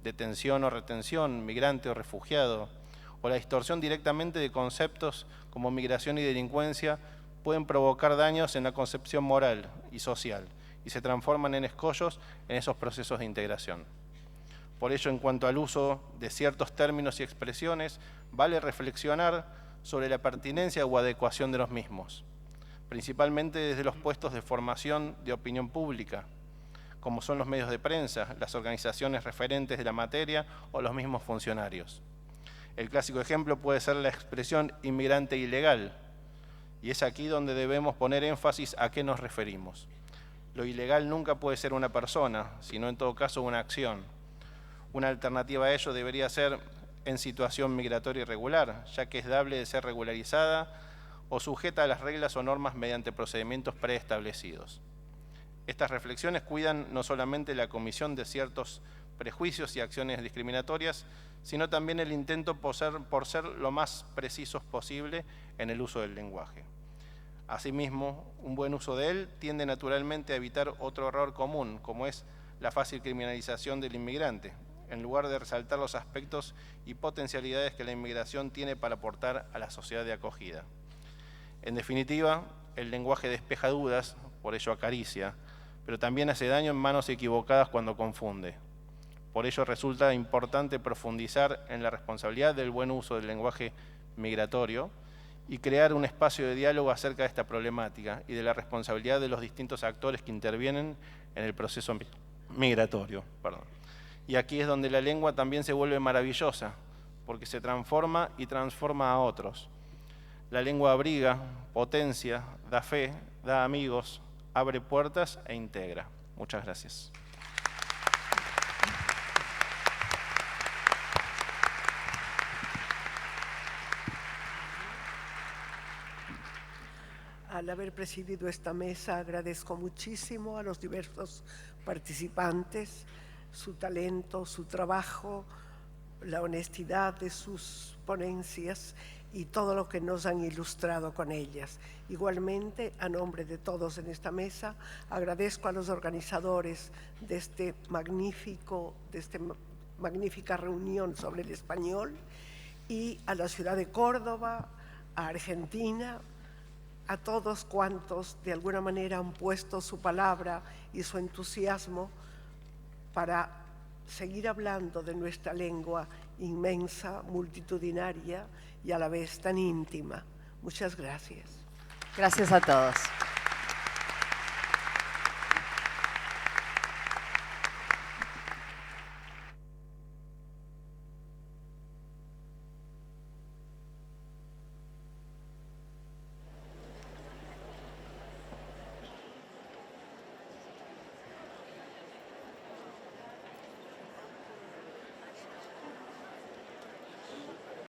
H: detención o retención, migrante o refugiado, o la distorsión directamente de conceptos como migración y delincuencia pueden provocar daños en la concepción moral y social y se transforman en escollos en esos procesos de integración. Por ello, en cuanto al uso de ciertos términos y expresiones, vale reflexionar sobre la pertinencia o adecuación de los mismos, principalmente desde los puestos de formación de opinión pública, como son los medios de prensa, las organizaciones referentes de la materia o los mismos funcionarios. El clásico ejemplo puede ser la expresión inmigrante ilegal, y es aquí donde debemos poner énfasis a qué nos referimos. Lo ilegal nunca puede ser una persona, sino en todo caso una acción. Una alternativa a ello debería ser en situación migratoria irregular, ya que es dable de ser regularizada o sujeta a las reglas o normas mediante procedimientos preestablecidos. Estas reflexiones cuidan no solamente la comisión de ciertos prejuicios y acciones discriminatorias, sino también el intento por ser lo más precisos posible en el uso del lenguaje. Asimismo, un buen uso de él tiende naturalmente a evitar otro error común, como es la fácil criminalización del inmigrante, en lugar de resaltar los aspectos y potencialidades que la inmigración tiene para aportar a la sociedad de acogida. En definitiva, el lenguaje despeja dudas, por ello acaricia, pero también hace daño en manos equivocadas cuando confunde. Por ello resulta importante profundizar en la responsabilidad del buen uso del lenguaje migratorio y crear un espacio de diálogo acerca de esta problemática y de la responsabilidad de los distintos actores que intervienen en el proceso migratorio. Y aquí es donde la lengua también se vuelve maravillosa, porque se transforma y transforma a otros. La lengua abriga, potencia, da fe, da amigos, abre puertas e integra. Muchas gracias.
D: Al haber presidido esta mesa, agradezco muchísimo a los diversos participantes su talento, su trabajo, la honestidad de sus ponencias y todo lo que nos han ilustrado con ellas. Igualmente, a nombre de todos en esta mesa, agradezco a los organizadores de esta magnífica reunión sobre el español y a la ciudad de Córdoba, a Argentina, a todos cuantos de alguna manera han puesto su palabra y su entusiasmo para seguir hablando de nuestra lengua inmensa, multitudinaria y a la vez tan íntima. Muchas gracias.
C: Gracias a todos.